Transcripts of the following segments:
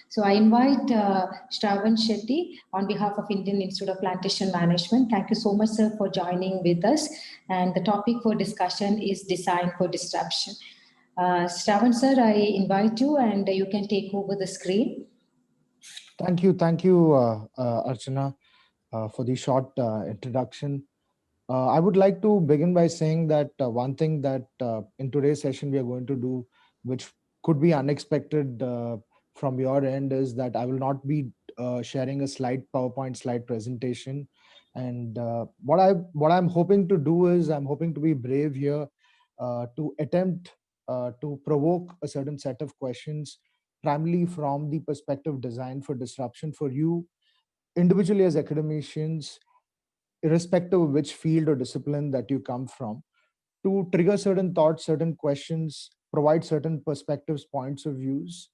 So I invite Shravan Shetty on behalf of Indian Institute of Plantation Management. Thank you so much, sir, for joining with us. And the topic for discussion is design for disruption. Shravan, sir, I invite you and you can take over the screen. Thank you, Archana, for the short introduction. I would like to begin by saying that one thing that in today's session we are going to do, which could be unexpected from your end, is that I will not be sharing a PowerPoint slide presentation. And what I'm hoping to do is I'm hoping to be brave here to attempt to provoke a certain set of questions, primarily from the perspective design for disruption for you individually as academicians, irrespective of which field or discipline that you come from, to trigger certain thoughts, certain questions, provide certain perspectives, points of views,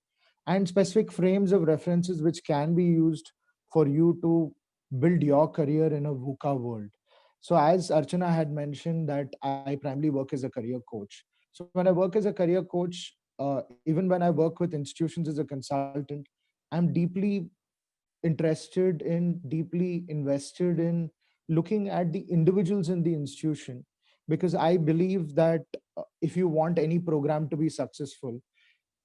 and specific frames of references which can be used for you to build your career in a VUCA world. So as Archana had mentioned that I primarily work as a career coach. So when I work as a career coach, even when I work with institutions as a consultant, I'm deeply interested in, deeply invested in looking at the individuals in the institution, because I believe that if you want any program to be successful,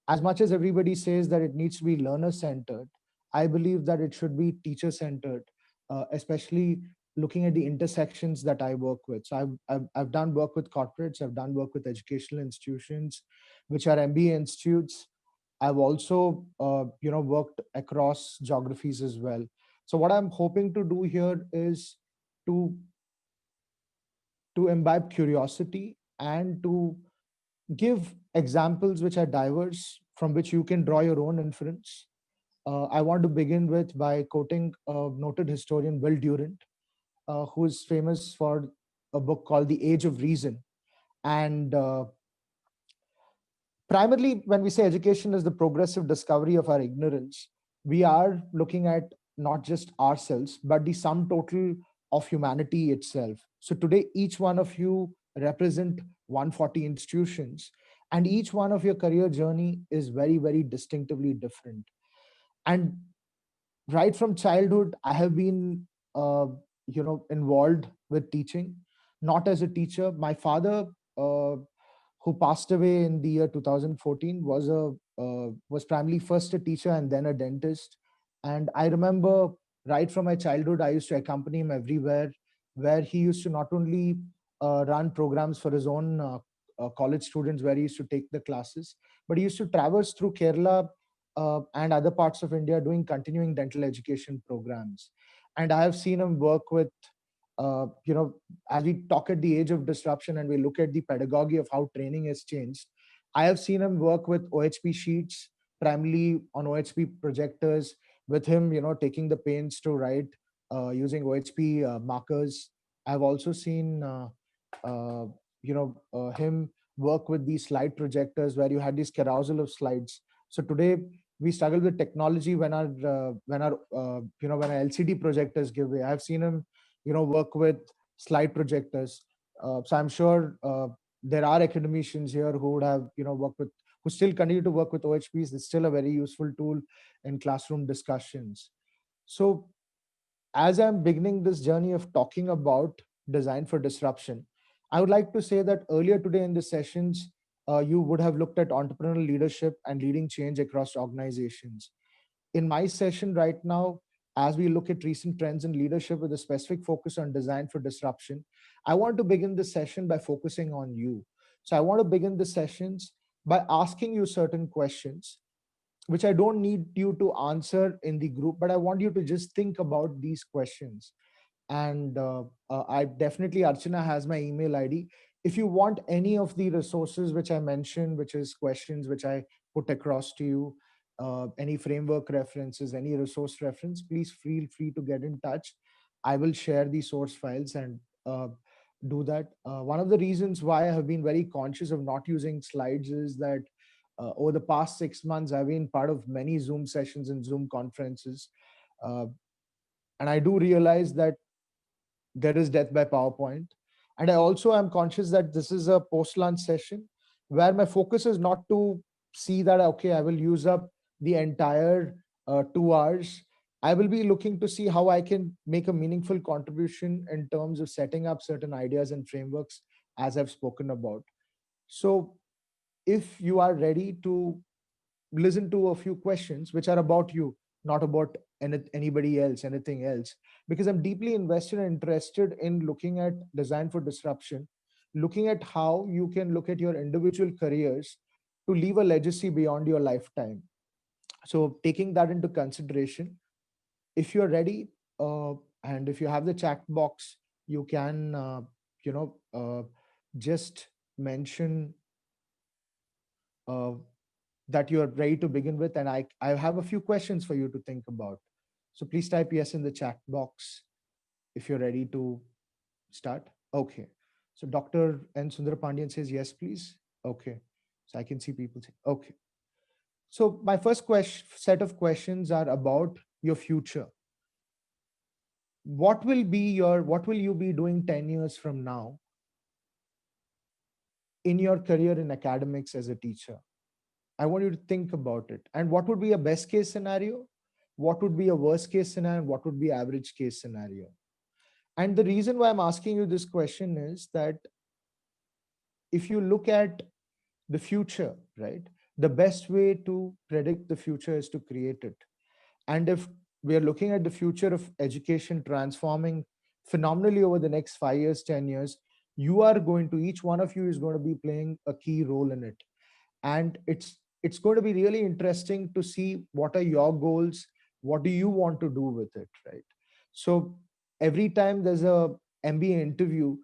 as much as everybody says that it needs to be learner centered, I believe that it should be teacher centered, especially looking at the intersections that I work with. So I've done work with corporates, I've done work with educational institutions, which are MBA institutes. I've also, worked across geographies as well. So what I'm hoping to do here is to to imbibe curiosity and to give examples which are diverse, from which you can draw your own inference. I want to begin with by quoting noted historian Will Durant, who is famous for a book called The Age of Reason. And primarily, when we say education is the progressive discovery of our ignorance, we are looking at not just ourselves, but the sum total of humanity itself. So today, each one of you represent 140 institutions, and each one of your career journey is very, very distinctively different. And right from childhood, I have been, involved with teaching, not as a teacher. My father, who passed away in the year 2014, was primarily first a teacher and then a dentist. And I remember right from my childhood, I used to accompany him everywhere, where he used to not only run programs for his own college students, where he used to take the classes, but he used to traverse through Kerala and other parts of India doing continuing dental education programs. And I have seen him work with, as we talk at the age of disruption and we look at the pedagogy of how training has changed, I have seen him work with OHP sheets, primarily on OHP projectors, with him, taking the pains to write using OHP markers. I've also seen, him work with these slide projectors where you had this carousel of slides. So today we struggle with technology when our LCD projectors give way. I've seen him, work with slide projectors. So I'm sure there are academicians here who would have, worked with, who still continue to work with OHPs. It's still a very useful tool in classroom discussions. So as I'm beginning this journey of talking about design for disruption, I would like to say that earlier today in the sessions, you would have looked at entrepreneurial leadership and leading change across organizations. In my session right now, as we look at recent trends in leadership with a specific focus on design for disruption, I want to begin this session by focusing on you. So I want to begin the sessions by asking you certain questions, which I don't need you to answer in the group, but I want you to just think about these questions. And I definitely, Archana has my email ID. If you want any of the resources which I mentioned, which is questions which I put across to you, any framework references, any resource reference, please feel free to get in touch. I will share the source files and do that. One of the reasons why I have been very conscious of not using slides is that over the past 6 months, I've been part of many Zoom sessions and Zoom conferences. Uh, and I do realize that there is death by PowerPoint. And I also am conscious that this is a post-lunch session where my focus is not to see that, okay, I will use up the entire 2 hours, I will be looking to see how I can make a meaningful contribution in terms of setting up certain ideas and frameworks as I've spoken about. So if you are ready to listen to a few questions which are about you, not about anybody else, anything else, because I'm deeply invested and interested in looking at design for disruption, looking at how you can look at your individual careers to leave a legacy beyond your lifetime. So taking that into consideration, if you're ready, and if you have the chat box, you can you know just mention uh, that you're ready to begin with, and I have a few questions for you to think about. So please type yes in the chat box if you're ready to start. Okay. So Dr. N. Sundarpandian says yes, please. Okay. So I can see people say, okay. So my first set of questions are about your future. What will you be doing 10 years from now in your career in academics as a teacher? I want you to think about it. And what would be a best case scenario? What would be a worst case scenario? And what would be average case scenario? And the reason why I'm asking you this question is that if you look at the future, right, the best way to predict the future is to create it. And if we are looking at the future of education transforming phenomenally over the next 5 years, 10 years, each one of you is going to be playing a key role in it. And it's going to be really interesting to see what are your goals, what do you want to do with it, right? So every time there's a MBA interview,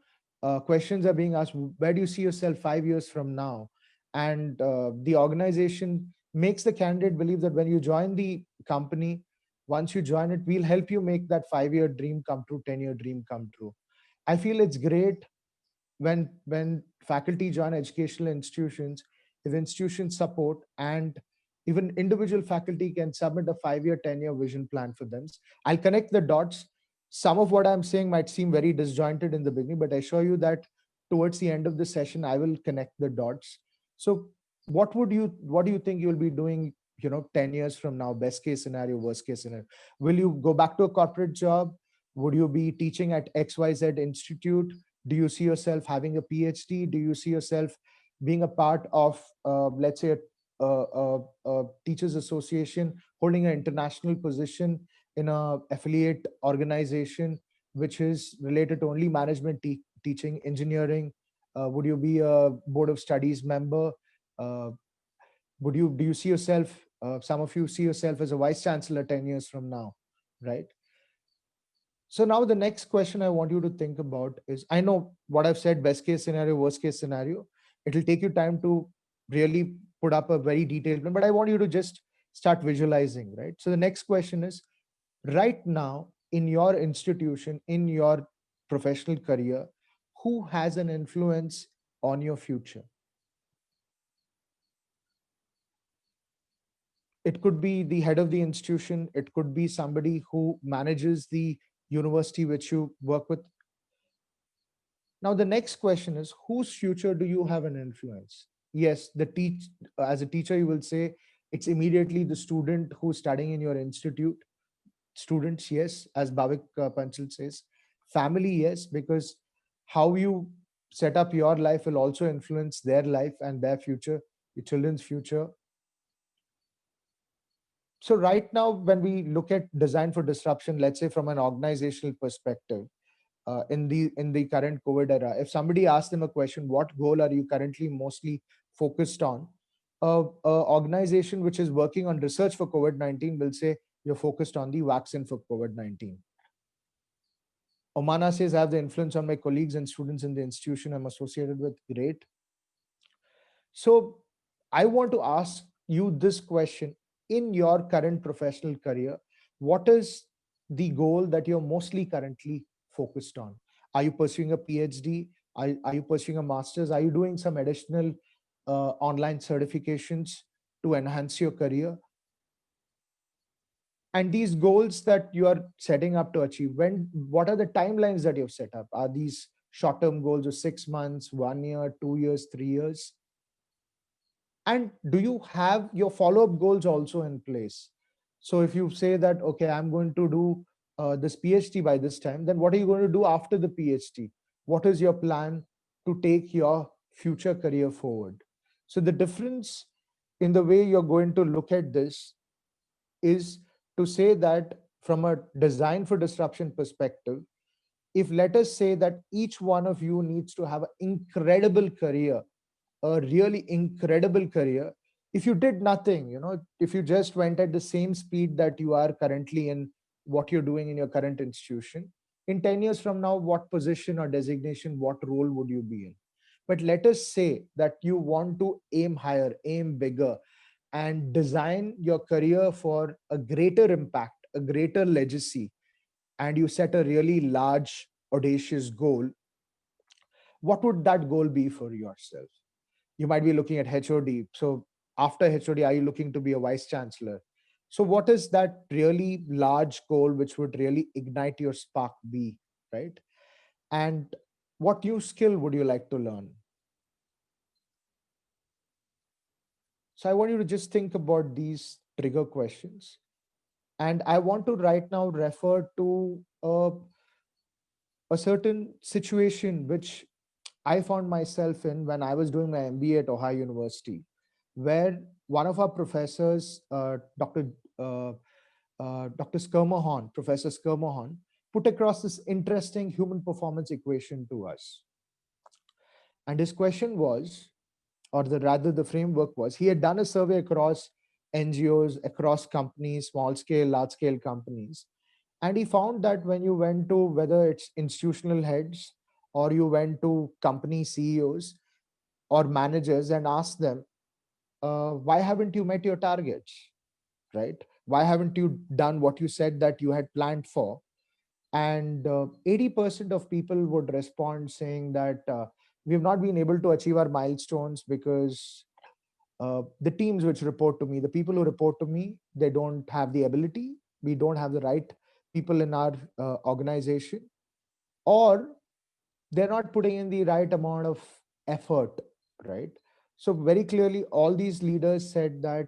questions are being asked, where do you see yourself 5 years from now? And the organization makes the candidate believe that when you join the company, once you join it, we'll help you make that 5-year dream come true, 10-year dream come true. I feel it's great when faculty join educational institutions, if institutions support, and even individual faculty can submit a 5-year, 10-year vision plan for them. I'll connect the dots. Some of what I'm saying might seem very disjointed in the beginning, but I assure you that towards the end of the session, I will connect the dots. So what do you think you'll be doing, 10 years from now? Best case scenario, worst case scenario. Will you go back to a corporate job? Would you be teaching at XYZ institute? Do you see yourself having a PhD? Do you see yourself being a part of, let's say, a teachers association, holding an international position in a affiliate organization which is related to only management, teaching, engineering? Would you be a board of studies member? Uh, do you see yourself? Some of you see yourself as a vice chancellor 10 years from now, right? So now the next question I want you to think about is, I know what I've said, best case scenario, worst case scenario. It'll take you time to really put up a very detailed plan, but I want you to just start visualizing, right? So the next question is, right now in your institution, in your professional career, who has an influence on your future? It could be the head of the institution. It could be somebody who manages the university which you work with. Now, the next question is, whose future do you have an influence? Yes, as a teacher, you will say it's immediately the student who's studying in your institute. Students, yes, as Bhavik Panchal says. Family, yes, because how you set up your life will also influence their life and their future, your children's future. So right now, when we look at design for disruption, let's say from an organizational perspective, in the current COVID era, if somebody asks them a question, what goal are you currently mostly focused on? A organization which is working on research for COVID-19 will say you're focused on the vaccine for COVID-19. Omana says, I have the influence on my colleagues and students in the institution I'm associated with. Great. So I want to ask you this question. In your current professional career, what is the goal that you're mostly currently focused on? Are you pursuing a PhD? Are you pursuing a master's? Are you doing some additional online certifications to enhance your career? And these goals that you are setting up to achieve, what are the timelines that you've set up? Are these short-term goals of 6 months, 1 year, 2 years, 3 years? And do you have your follow-up goals also in place? So if you say that, okay, I'm going to do this PhD by this time, then what are you going to do after the PhD? What is your plan to take your future career forward? So the difference in the way you're going to look at this is to say that from a design for disruption perspective, if let us say that each one of you needs to have an incredible career, a really incredible career, if you did nothing, if you just went at the same speed that you are currently in what you're doing in your current institution, in 10 years from now, what position or designation, what role would you be in? But let us say that you want to aim higher, aim bigger, and design your career for a greater impact, a greater legacy, and you set a really large, audacious goal. What would that goal be for yourself? You might be looking at HOD. So after HOD, are you looking to be a vice chancellor? So what is that really large goal which would really ignite your spark be, right? And what new skill would you like to learn? So I want you to just think about these trigger questions. And I want to right now refer to a certain situation which I found myself in when I was doing my MBA at Ohio University, where one of our professors, Uh, Dr. Schermerhorn, Professor Schermerhorn, put across this interesting human performance equation to us. And his question was, or rather the framework was, he had done a survey across NGOs, across companies, small scale, large scale companies. And he found that when you went to whether it's institutional heads or you went to company CEOs or managers and asked them, why haven't you met your targets? Right? Why haven't you done what you said that you had planned for? And 80% of people would respond saying that we have not been able to achieve our milestones because the teams which report to me, the people who report to me, they don't have the ability. We don't have the right people in our organization, or they're not putting in the right amount of effort, right? So very clearly, all these leaders said that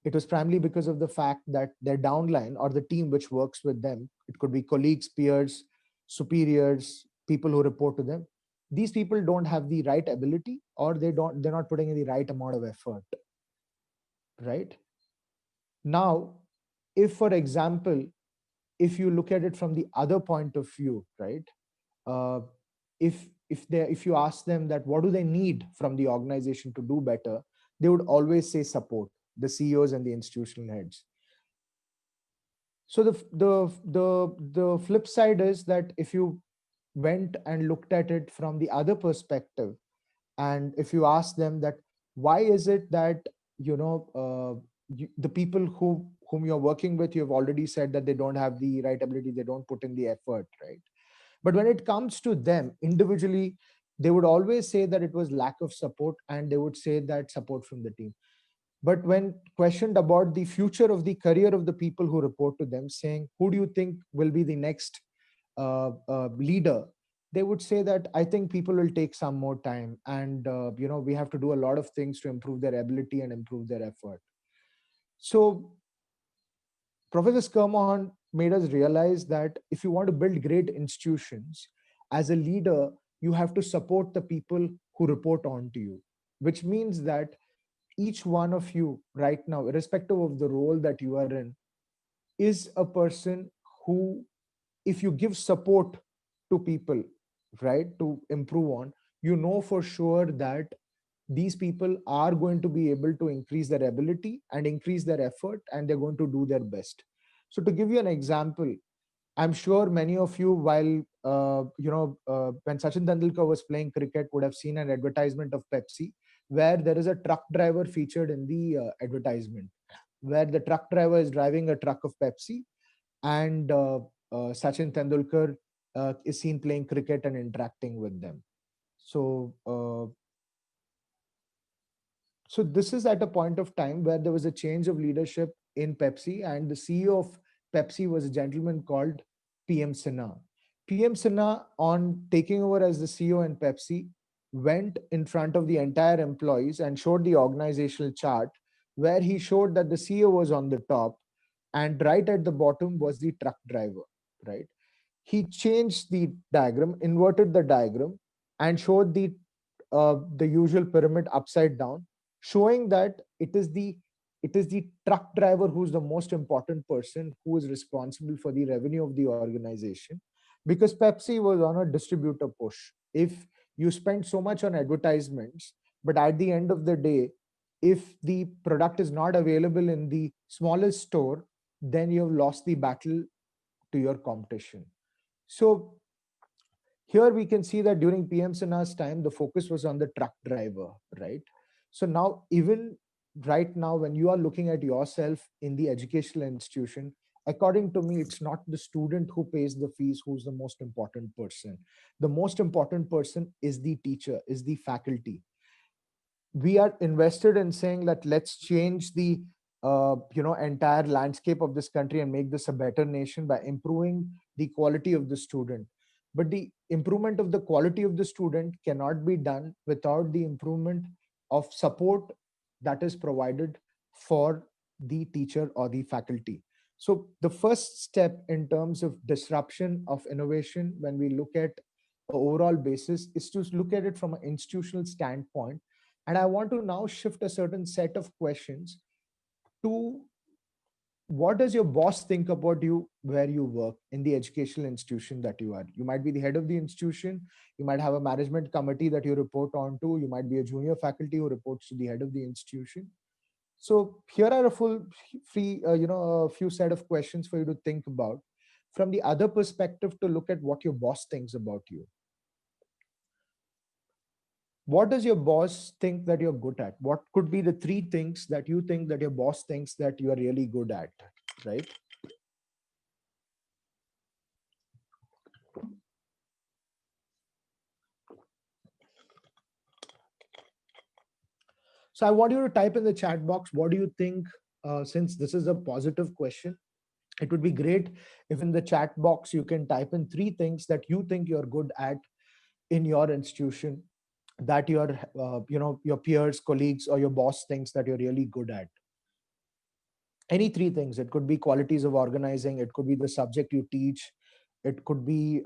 it was primarily because of the fact that their downline or the team which works with them, it could be colleagues, peers, superiors, people who report to them, these people don't have the right ability, or they're not putting in the right amount of effort, right? Now, if for example, if you look at it from the other point of view, right? uh, if you ask them that what do they need from the organization to do better, they would always say support, the CEOs and the institutional heads. So the flip side is that if you went and looked at it from the other perspective, and if you ask them that why is it that the people whom you're working with, you've already said that they don't have the right ability, they don't put in the effort, right? But when it comes to them individually, they would always say that it was lack of support, and they would say that support from the team. But when questioned about the future of the career of the people who report to them, saying, who do you think will be the next leader? They would say that I think people will take some more time, and we have to do a lot of things to improve their ability and improve their effort. So Professor Skermon made us realize that if you want to build great institutions, as a leader, you have to support the people who report on to you, which means that each one of you right now, irrespective of the role that you are in, is a person who, if you give support to people, right, to improve on, you know for sure that these people are going to be able to increase their ability and increase their effort, and they're going to do their best. So to give you an example, I'm sure many of you, while when Sachin Tendulkar was playing cricket, would have seen an advertisement of Pepsi, where there is a truck driver featured in the advertisement, where the truck driver is driving a truck of Pepsi, and Sachin Tendulkar is seen playing cricket and interacting with them. So this is at a point of time where there was a change of leadership in Pepsi, and the CEO of Pepsi was a gentleman called PM Sinha. PM Sinha, on taking over as the CEO in Pepsi, went in front of the entire employees and showed the organizational chart where he showed that the CEO was on the top and right at the bottom was the truck driver, right? He changed the diagram, inverted the diagram, and showed the usual pyramid upside down, showing that it is the truck driver who's the most important person, who is responsible for the revenue of the organization, because Pepsi was on a distributor push. If you spend so much on advertisements, but at the end of the day, if the product is not available in the smallest store, then you have lost the battle to your competition. So here we can see that during PM Sinha's time, the focus was on the truck driver, right? So now, even right now, when you are looking at yourself in the educational institution, according to me, it's not the student who pays the fees who's the most important person. The most important person is the teacher, is the faculty. We are invested in saying that let's change the entire landscape of this country and make this a better nation by improving the quality of the student. But the improvement of the quality of the student cannot be done without the improvement of support that is provided for the teacher or the faculty. So the first step in terms of disruption of innovation, when we look at an overall basis, is to look at it from an institutional standpoint. And I want to now shift a certain set of questions to: what does your boss think about you where you work in the educational institution that you are? You might be the head of the institution, you might have a management committee that you report on to, you might be a junior faculty who reports to the head of the institution. So here are a full free, a few set of questions for you to think about from the other perspective, to look at what your boss thinks about you. What does your boss think that you're good at? What could be the three things that you think that your boss thinks that you are really good at, right? So I want you to type in the chat box, what do you think? Since this is a positive question, it would be great if in the chat box you can type in three things that you think you're good at in your institution, that your peers, colleagues, or your boss thinks that you're really good at. Any three things. It could be qualities of organizing, it could be the subject you teach, it could be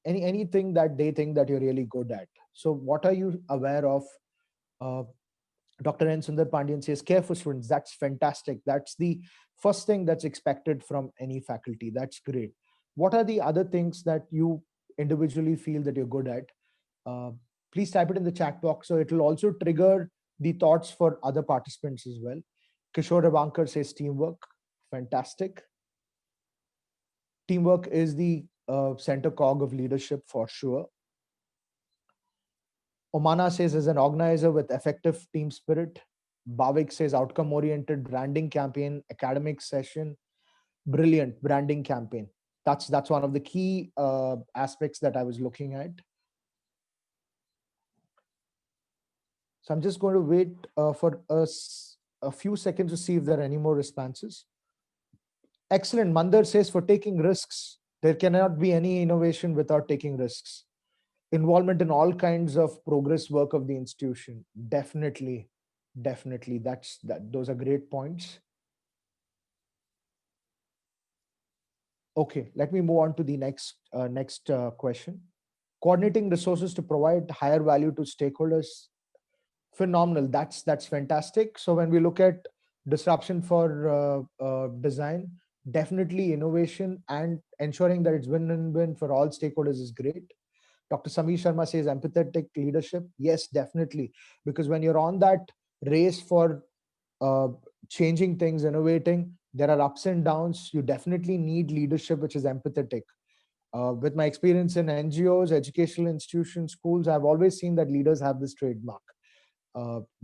anything that they think that you're really good at. So what are you aware of? uh, Dr. N. Sundar Pandian says, care for students. That's fantastic. That's the first thing that's expected from any faculty. That's great. What are the other things that you individually feel that you're good at? uh, please type it in the chat box, so it will also trigger the thoughts for other participants as well. Kishore Ravankar says teamwork. Fantastic. Teamwork is the center cog of leadership for sure. Omana says, as an organizer with effective team spirit. Bhavik says, outcome oriented branding campaign, academic session. Brilliant branding campaign. That's one of the key aspects that I was looking at. So I'm just going to wait for a few seconds to see if there are any more responses. Excellent. Mandar says, for taking risks. There cannot be any innovation without taking risks. Involvement in all kinds of progress work of the institution. Definitely. Those are great points. Okay, let me move on to the next question. Coordinating resources to provide higher value to stakeholders. Phenomenal. That's fantastic. So when we look at disruption for design, definitely innovation and ensuring that it's win-win for all stakeholders is great. Dr. Samir Sharma says empathetic leadership. Yes, definitely. Because when you're on that race for uh, changing things, innovating, there are ups and downs. You definitely need leadership which is empathetic. With my experience in NGOs, educational institutions, schools, I've always seen that leaders have this trademark.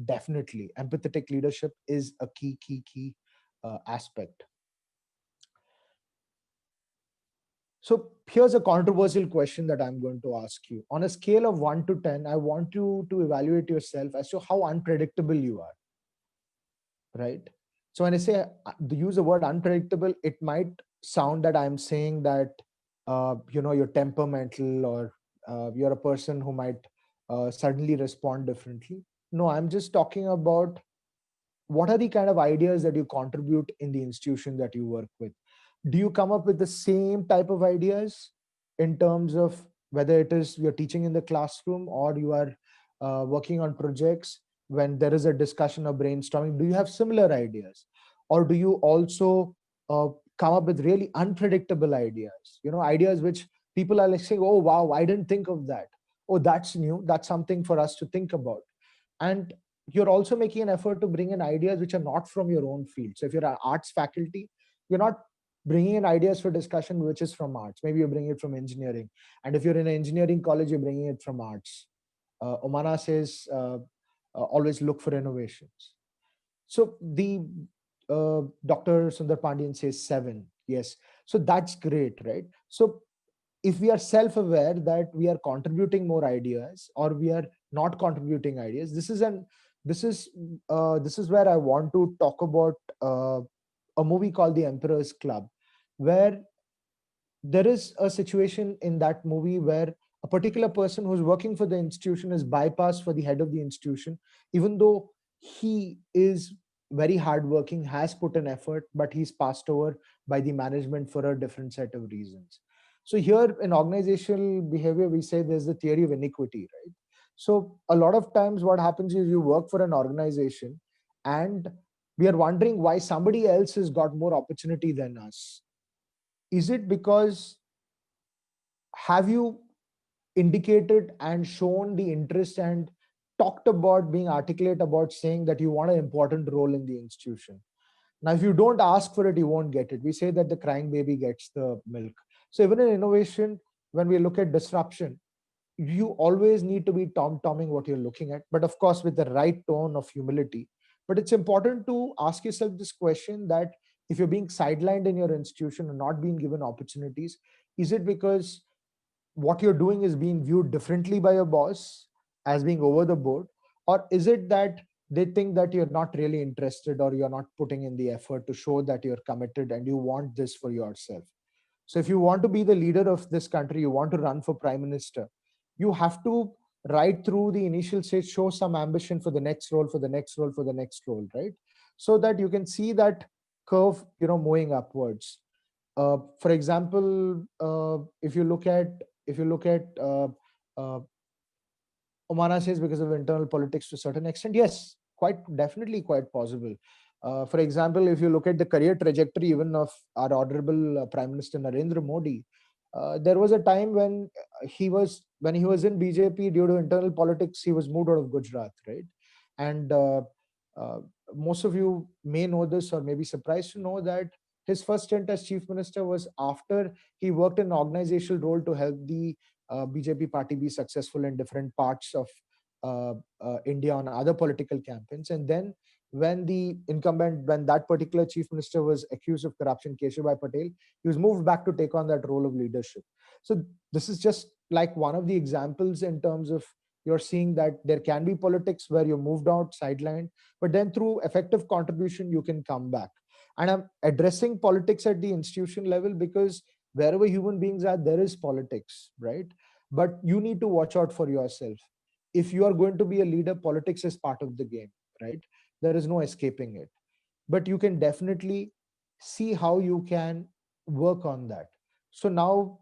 Definitely, empathetic leadership is a key aspect. So here's a controversial question that I'm going to ask you. On a scale of 1 to 10, I want you to evaluate yourself as to how unpredictable you are, right? So when I say use the word unpredictable, it might sound that I'm saying that you're temperamental, or you're a person who might suddenly respond differently. No, I'm just talking about what are the kind of ideas that you contribute in the institution that you work with? Do you come up with the same type of ideas in terms of whether it is you're teaching in the classroom or you are working on projects? When there is a discussion or brainstorming, do you have similar ideas, or do you also uh, come up with really unpredictable ideas, ideas which people are like saying, oh wow, I didn't think of that, oh that's new, that's something for us to think about. And you're also making an effort to bring in ideas which are not from your own field. So if you're an arts faculty, you're not bringing in ideas for discussion which is from arts. Maybe you're bringing it from engineering. And if you're in an engineering college, you're bringing it from arts. Omana says, always look for innovations. So the Dr. Sundar Pandian says 7. Yes. So that's great, right? So if we are self-aware that we are contributing more ideas or we are not contributing ideas, this is where I want to talk about a movie called The Emperor's Club, where there is a situation in that movie where a particular person who's working for the institution is bypassed for the head of the institution, even though he is very hardworking, has put an effort, but he's passed over by the management for a different set of reasons. So here in organizational behavior, we say there's the theory of iniquity, right? So a lot of times what happens is you work for an organization and we are wondering why somebody else has got more opportunity than us. Is it because, have you indicated and shown the interest and talked about being articulate about saying that you want an important role in the institution? Now, if you don't ask for it, you won't get it. We say that the crying baby gets the milk. So even in innovation, when we look at disruption, you always need to be tom-tomming what you're looking at, but of course with the right tone of humility. But it's important to ask yourself this question, that if you're being sidelined in your institution and not being given opportunities, is it because what you're doing is being viewed differently by your boss as being over the board, or is it that they think that you're not really interested or you're not putting in the effort to show that you're committed and you want this for yourself? So if you want to be the leader of this country, you want to run for prime minister, you have to, right through the initial stage, show some ambition for the next role, for the next role, for the next role, right? So that you can see that curve, moving upwards. For example, if you look at uh, Omana says because of internal politics to a certain extent, yes, quite definitely quite possible. For example, if you look at the career trajectory even of our honorable Prime Minister Narendra Modi, there was a time when he was in BJP, due to internal politics, he was moved out of Gujarat, right? And uh, most of you may know this or may be surprised to know that his first stint as chief minister was after he worked in an organizational role to help the BJP party be successful in different parts of India on other political campaigns. And then when that particular chief minister was accused of corruption, Keshubhai Patel, he was moved back to take on that role of leadership. So this is just like one of the examples in terms of, you're seeing that there can be politics where you're moved out, sidelined, but then through effective contribution, you can come back. And I'm addressing politics at the institution level because wherever human beings are, there is politics, right? But you need to watch out for yourself. If you are going to be a leader, politics is part of the game, right? There is no escaping it. But you can definitely see how you can work on that. So now,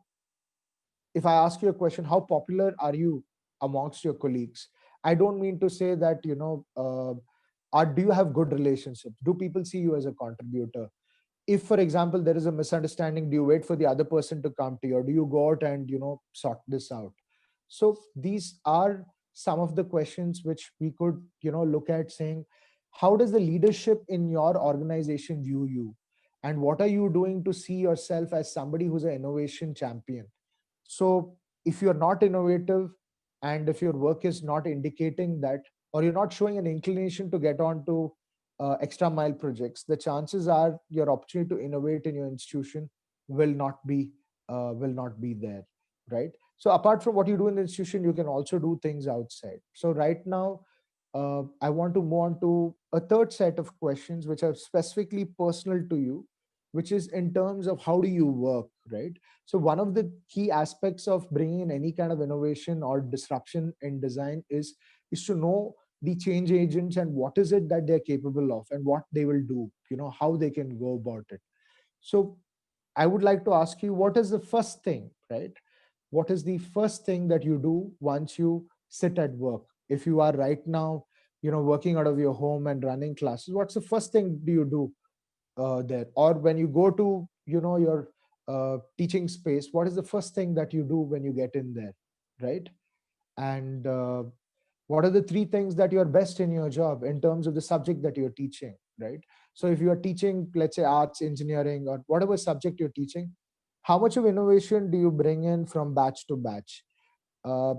if I ask you a question, how popular are you amongst your colleagues? I don't mean to say that, do you have good relationships? Do people see you as a contributor? If, for example, there is a misunderstanding, do you wait for the other person to come to you, or do you go out and sort this out? So these are some of the questions which we could look at, saying, how does the leadership in your organization view you, and what are you doing to see yourself as somebody who's an innovation champion? So if you're not innovative, and if your work is not indicating that, or you're not showing an inclination to get on to extra mile projects, the chances are your opportunity to innovate in your institution will not be there, right? So apart from what you do in the institution, you can also do things outside. So right now, I want to move on to a third set of questions, which are specifically personal to you, which is in terms of how do you work, right? So one of the key aspects of bringing in any kind of innovation or disruption in design is to know the change agents and what is it that they're capable of and what they will do, how they can go about it. So I would like to ask you, what is the first thing, right? What is the first thing that you do once you sit at work? If you are right now, working out of your home and running classes, what's the first thing do you do there? Or when you go to, your teaching space, what is the first thing that you do when you get in there, right? And what are the three things that you're best in your job in terms of the subject that you're teaching, right? So if you're teaching, let's say, arts, engineering, or whatever subject you're teaching, how much of innovation do you bring in from batch to batch? uh,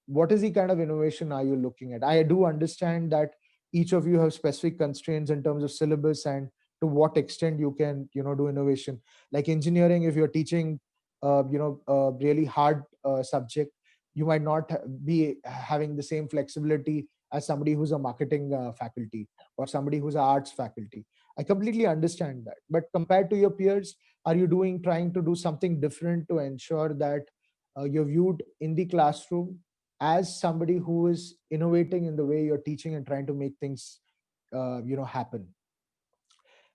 what is the kind of innovation are you looking at? I do understand that each of you have specific constraints in terms of syllabus and to what extent you can do innovation. Like engineering, if you're teaching a really hard subject, you might not be having the same flexibility as somebody who's a marketing faculty or somebody who's an arts faculty. I completely understand that, but compared to your peers, are you trying to do something different to ensure that you're viewed in the classroom as somebody who is innovating in the way you're teaching and trying to make things happen?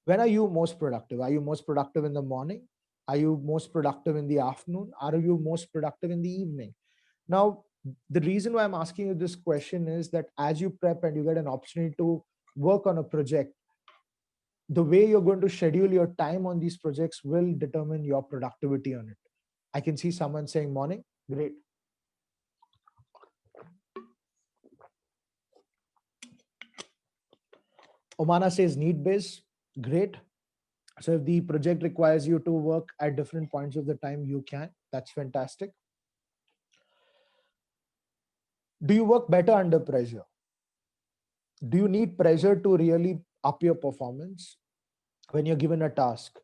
When are you most productive? Are you most productive in the morning? Are you most productive in the afternoon? Are you most productive in the evening? Now, the reason why I'm asking you this question is that as you prep and you get an opportunity to work on a project, the way you're going to schedule your time on these projects will determine your productivity on it. I can see someone saying morning. Great. Omana says need base. Great. So if the project requires you to work at different points of the time, you can. That's fantastic. Do you work better under pressure? Do you need pressure to really up your performance when you're given a task?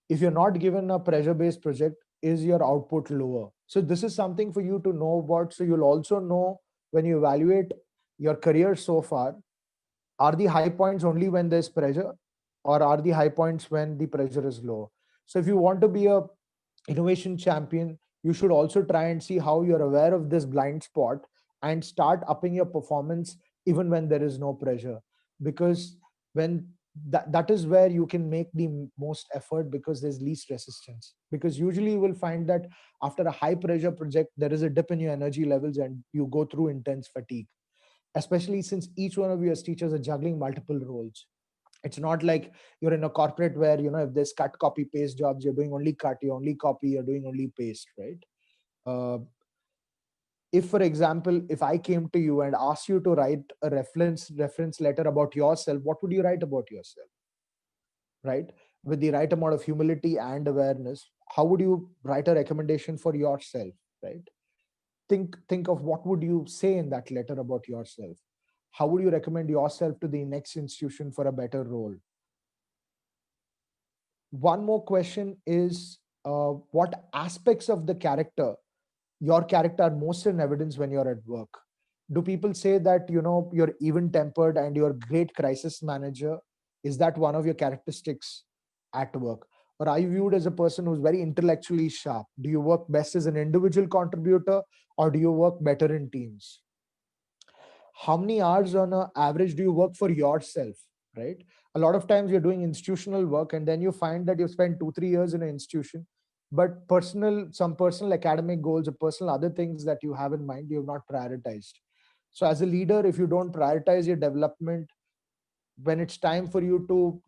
If you're not given a pressure-based project, is your output lower? So this is something for you to know about. So you'll also know when you evaluate your career so far, are the high points only when there's pressure, or are the high points when the pressure is low? So if you want to be a innovation champion, you should also try and see how you're aware of this blind spot and start upping your performance even when there is no pressure. Because when that is where you can make the most effort, because there's least resistance. Because usually you will find that after a high pressure project, there is a dip in your energy levels and you go through intense fatigue, especially since each one of you as teachers are juggling multiple roles. It's not like you're in a corporate where, if there's cut, copy, paste jobs, you're doing only cut, you only copy, you're doing only paste, right? If, for example, if I came to you and asked you to write a reference letter about yourself, what would you write about yourself, right? With the right amount of humility and awareness, how would you write a recommendation for yourself, right? Think of what would you say in that letter about yourself. How would you recommend yourself to the next institution for a better role? One more question is, what aspects of the character, your character, are most in evidence when you're at work? Do people say that you're even tempered and you're a great crisis manager? Is that one of your characteristics at work? Or are you viewed as a person who's very intellectually sharp? Do you work best as an individual contributor, or do you work better in teams? How many hours on an average do you work for yourself, right? A lot of times you're doing institutional work and then you find that you've spent 2-3 years in an institution, but some personal academic goals or personal other things that you have in mind, you have not prioritized. So as a leader, if you don't prioritize your development, when it's time for you to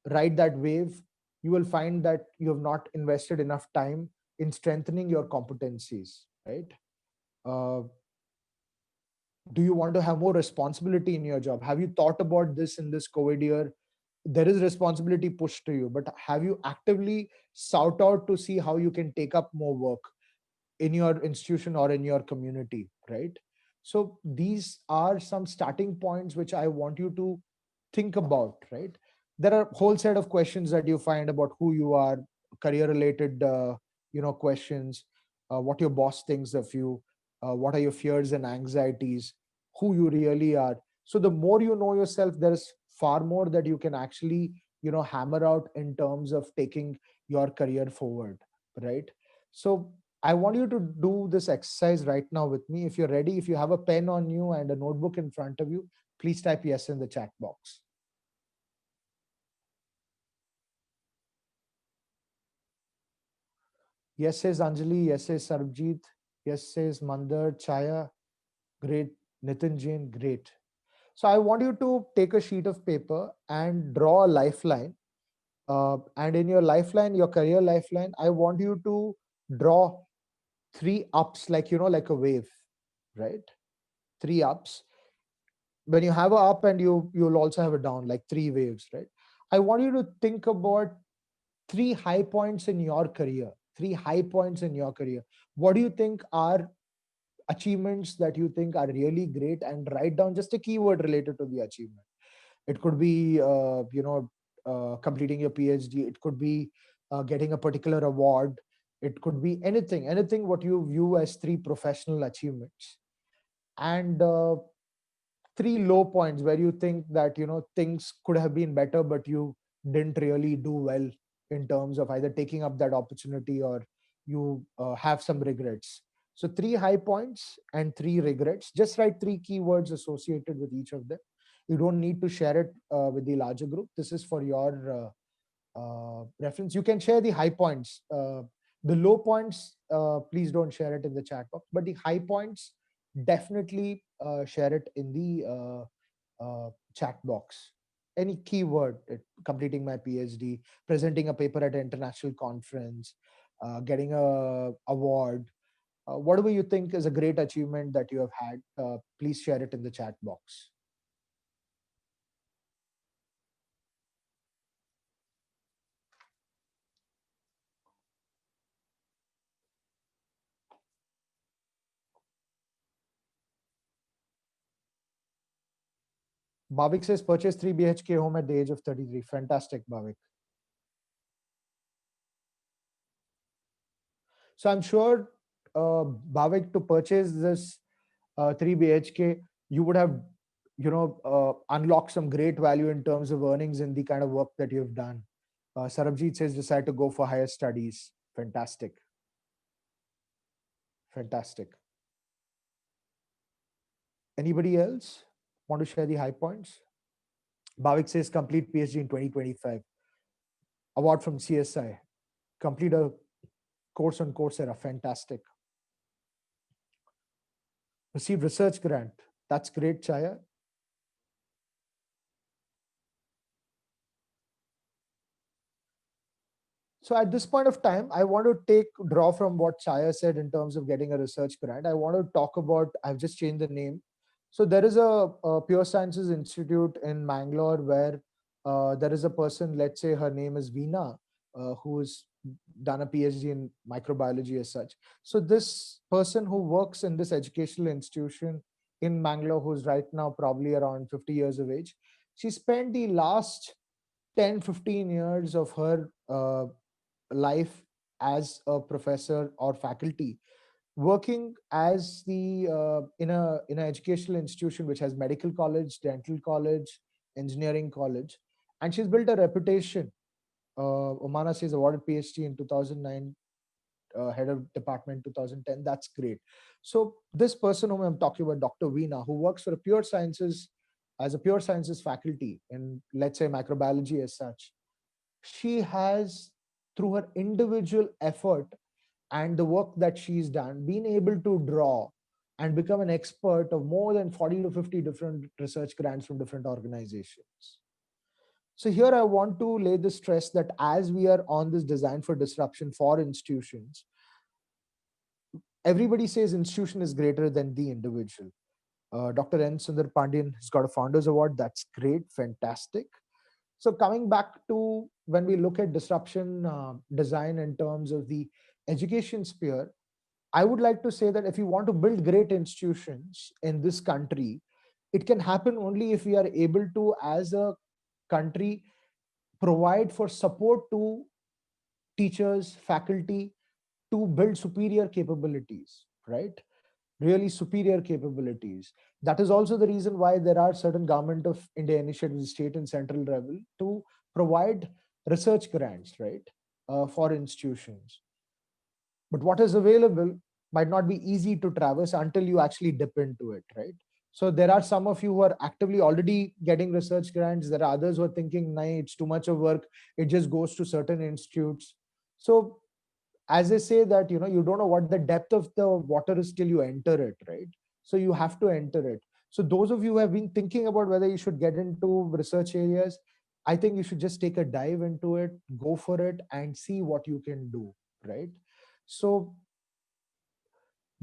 ride that wave, you will find that you have not invested enough time in strengthening your competencies, right? uh, do you want to have more responsibility in your job? Have you thought about this in this COVID year? There is responsibility pushed to you, but have you actively sought out to see how you can take up more work in your institution or in your community, right? So these are some starting points which I want you to think about, right? There are a whole set of questions that you find about who you are, career related questions, what your boss thinks of you, what are your fears and anxieties, who you really are. So the more you know yourself, there is far more that you can actually hammer out in terms of taking your career forward, right? So I want you to do this exercise right now with me. If you're ready, if you have a pen on you and a notebook in front of you, please type yes in the chat box. Yes says Anjali, yes says Sarabjit, yes says Mandar, Chaya, great. Nitin Jain, great. So I want you to take a sheet of paper and draw a lifeline. And in your lifeline, your career lifeline, I want you to draw three ups, like, like a wave, right? Three ups. When you have a up and you'll also have a down, like three waves, right? I want you to think about three high points in your career. Three high points in your career. What do you think are achievements that you think are really great, and write down just a keyword related to the achievement. It could be completing your PhD. It could be getting a particular award. It could be anything what you view as three professional achievements, and three low points where you think that things could have been better, but you didn't really do well in terms of either taking up that opportunity, or you have some regrets. So three high points and three regrets. Just write three keywords associated with each of them. You don't need to share it with the larger group. This is for your reference. You can share the high points. The low points, please don't share it in the chat box, but the high points, definitely share it in the chat box. Any keyword: completing my PhD, presenting a paper at an international conference, getting a award, whatever you think is a great achievement that you have had, please share it in the chat box. Bhavik says purchase 3 BHK home at the age of 33. Fantastic, Bhavik. So I'm sure, Bhavik, to purchase this 3 BHK, you would have, unlocked some great value in terms of earnings in the kind of work that you've done. Sarabjit says decide to go for higher studies. Fantastic. Fantastic. Anybody else want to share the high points? Bhavik says complete PhD in 2025. Award from CSI. Complete a course on Coursera. Fantastic. Received research grant. That's great, Chaya. So at this point of time, I want to draw from what Chaya said in terms of getting a research grant. I want to talk about, I've just changed the name. So there is a Pure Sciences Institute in Mangalore where there is a person, let's say her name is Veena, who's done a PhD in microbiology as such. So this person who works in this educational institution in Mangalore, who's right now probably around 50 years of age, she spent the last 10-15 years of her life as a professor or faculty, working as the in an educational institution which has medical college, dental college, engineering college, and she's built a reputation. Omana says awarded PhD in 2009, head of department 2010. That's great. So this person whom I'm talking about, Dr. Veena, who works for a pure sciences as a pure sciences faculty in, let's say, microbiology as such, she has, through her individual effort and the work that she's done, been able to draw and become an expert of more than 40 to 50 different research grants from different organizations. So here I want to lay the stress that as we are on this design for disruption for institutions, everybody says institution is greater than the individual. Dr. N. Sundar Pandian has got a Founders Award. That's great, fantastic. So coming back to when we look at disruption design in terms of the education sphere, I would like to say that if you want to build great institutions in this country, it can happen only if we are able to, as a country, provide for support to teachers, faculty, to build superior capabilities, right? Really superior capabilities. That is also the reason why there are certain government of India initiatives, state and central level, to provide research grants, right, for institutions. but what is available might not be easy to traverse until you actually dip into it, right? So there are some of you who are actively already getting research grants. There are others who are thinking, nah, it's too much of work. It just goes to certain institutes. So as they say that, you don't know what the depth of the water is till you enter it, right? So you have to enter it. So those of you who have been thinking about whether you should get into research areas, I think you should just take a dive into it, go for it, and see what you can do, right? So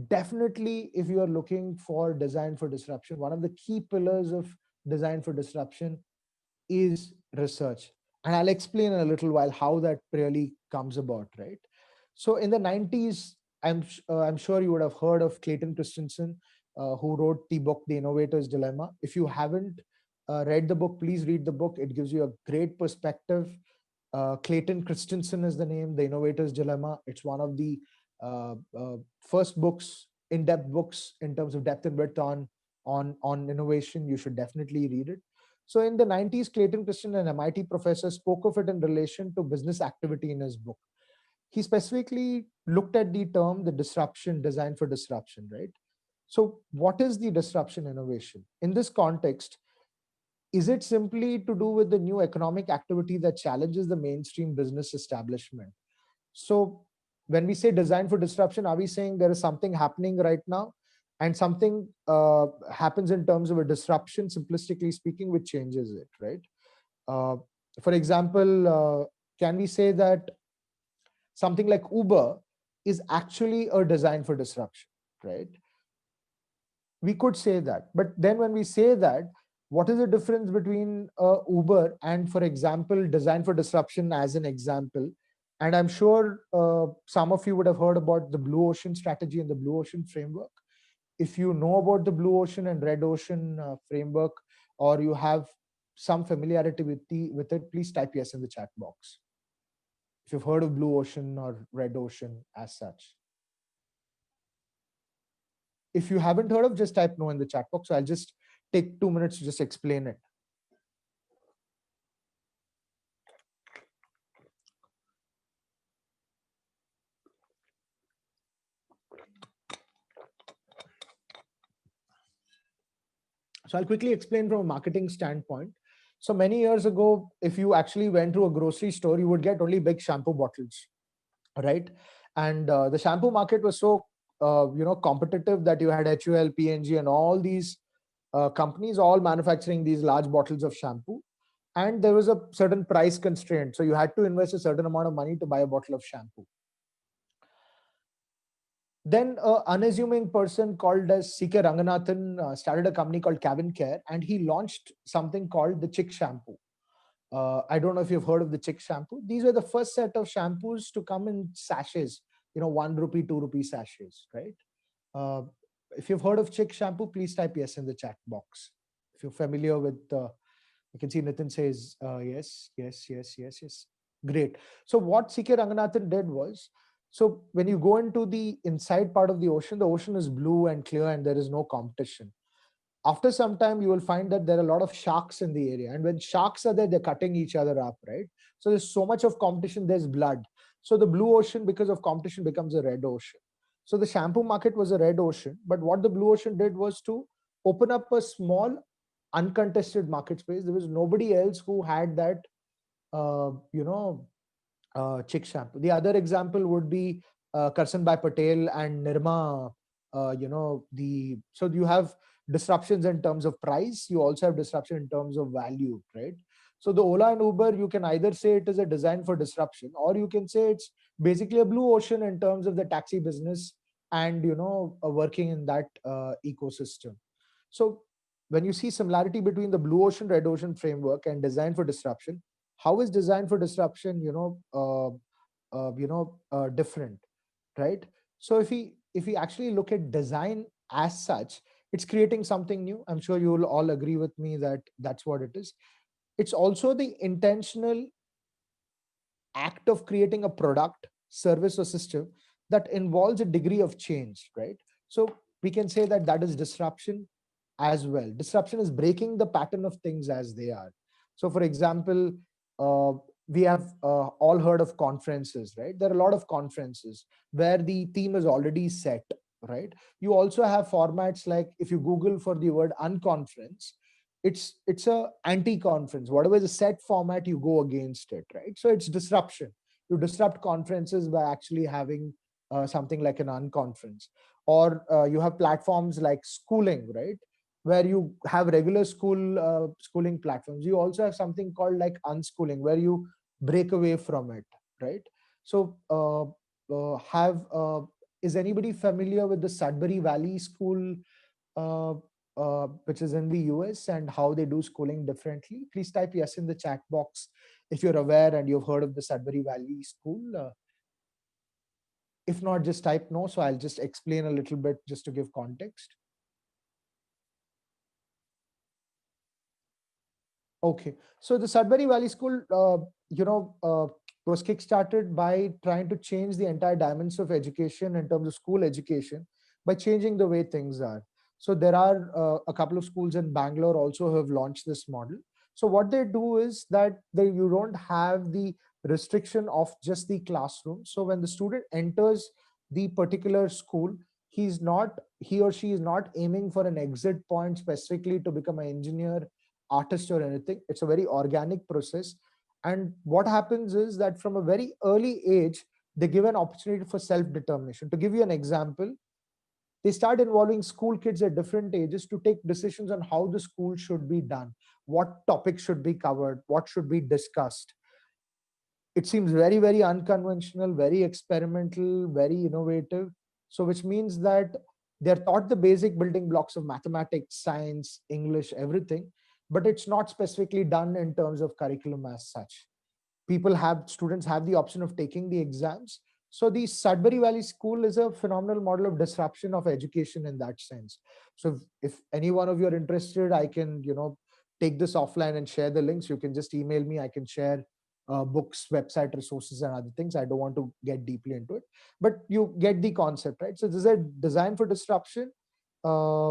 definitely, if you are looking for design for disruption, one of the key pillars of design for disruption is research. And I'll explain in a little while how that really comes about, right? So in the 90s, I'm sure you would have heard of Clayton Christensen, who wrote the book, The Innovator's Dilemma. If you haven't read the book, please read the book. It gives you a great perspective. Clayton Christensen is the name, The Innovator's Dilemma. It's one of the first books, in-depth books in terms of depth and breadth on innovation. You should definitely read it. So in the 90s, Clayton Christensen, an MIT professor, spoke of it in relation to business activity in his book. He specifically looked at the term, the disruption, design for disruption, right? So what is the disruption innovation? In this context, is it simply to do with the new economic activity that challenges the mainstream business establishment? So when we say design for disruption, are we saying there is something happening right now and something happens in terms of a disruption, simplistically speaking, which changes it, right? Uh, for example, can we say that something like Uber is actually a design for disruption, right? We could say that. But then when we say that, what is the difference between Uber and, for example, design for disruption as an example? And I'm sure some of you would have heard about the Blue Ocean strategy and the Blue Ocean framework. If you know about the Blue Ocean and Red Ocean framework, or you have some familiarity with it, please type yes in the chat box. If you've heard of Blue Ocean or Red Ocean as such. If you haven't heard of, just type no in the chat box. So I'll just take 2 minutes to just explain it. So I'll quickly explain from a marketing standpoint. So many years ago, if you actually went to a grocery store, you would get only big shampoo bottles, right? And the shampoo market was so competitive that you had HUL, P&G, and all these companies all manufacturing these large bottles of shampoo. And there was a certain price constraint. So you had to invest a certain amount of money to buy a bottle of shampoo. Then an unassuming person called as C.K. Ranganathan started a company called Cabin Care, and he launched something called the Chick shampoo. I don't know if you've heard of the Chick shampoo. These were the first set of shampoos to come in sachets, 1 rupee, 2 rupee sachets, right? If you've heard of Chick shampoo, please type yes in the chat box. If you're familiar with, you can see Nitin says yes, yes, yes, yes, yes. Great. So what C.K. Ranganathan did was, so when you go into the inside part of the ocean is blue and clear and there is no competition. After some time, you will find that there are a lot of sharks in the area. And when sharks are there, they're cutting each other up, right? So there's so much of competition, there's blood. So the blue ocean, because of competition, becomes a red ocean. So the shampoo market was a red ocean. But what the blue ocean did was to open up a small, uncontested market space. There was nobody else who had that, Chick shampoo. The other example would be Karsanbhai Patel and Nirma. So you have disruptions in terms of price. You also have disruption in terms of value, right? So the Ola and Uber, you can either say it is a design for disruption, or you can say it's basically a blue ocean in terms of the taxi business and working in that ecosystem. So when you see similarity between the blue ocean, red ocean framework and design for disruption, how is design for disruption different, right? So if we actually look at design as such, it's creating something new. I'm sure you will all agree with me that that's what it is. It's also the intentional act of creating a product, service, or system that involves a degree of change, right? So we can say that that is disruption as well. Disruption is breaking the pattern of things as they are. So for example, we have all heard of conferences, right? There are a lot of conferences where the theme is already set, right? You also have formats like, if you Google for the word unconference, it's a anti-conference. Whatever is a set format, you go against it, right? So it's disruption. You disrupt conferences by actually having something like an unconference. Or you have platforms like schooling, right, where you have regular schooling platforms. You also have something called like unschooling, where you break away from it, right? So have is anybody familiar with the Sudbury Valley School, uh, which is in the US, and how they do schooling differently? Please type yes in the chat box if you're aware and you've heard of the Sudbury Valley School. If not, just type no, so I'll just explain a little bit just to give context. Okay, so the Sudbury Valley School, was kickstarted by trying to change the entire dimensions of education in terms of school education by changing the way things are. So there are a couple of schools in Bangalore also who have launched this model. So what they do is that you don't have the restriction of just the classroom. So when the student enters the particular school, he or she is not aiming for an exit point specifically to become an engineer, artist, or anything. It's a very organic process. And what happens is that from a very early age, they give an opportunity for self-determination. To give you an example, they start involving school kids at different ages to take decisions on how the school should be done, what topics should be covered, what should be discussed. It seems very, very unconventional, very experimental, very innovative. So which means that they're taught the basic building blocks of mathematics, science, English, everything, but it's not specifically done in terms of curriculum as such. Students have the option of taking the exams. So the Sudbury Valley School is a phenomenal model of disruption of education in that sense. So if any one of you are interested, I can, take this offline and share the links. You can just email me. I can share books, website resources, and other things. I don't want to get deeply into it, but you get the concept, right? So this is a design for disruption. Uh,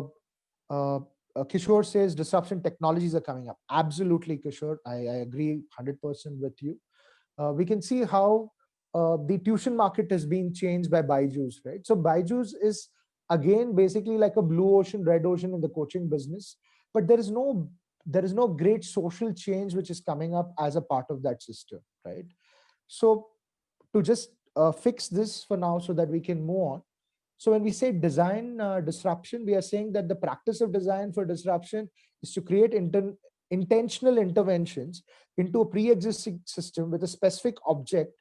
uh, Kishore says disruption technologies are coming up. Absolutely, Kishore. I agree 100% with you. We can see how the tuition market has been changed by Byju's, right? So Byju's is again basically like a blue ocean, red ocean in the coaching business, but there is no great social change which is coming up as a part of that system, right? So to just fix this for now so that we can move on. So when we say design disruption, we are saying that the practice of design for disruption is to create intentional interventions into a pre-existing system with a specific object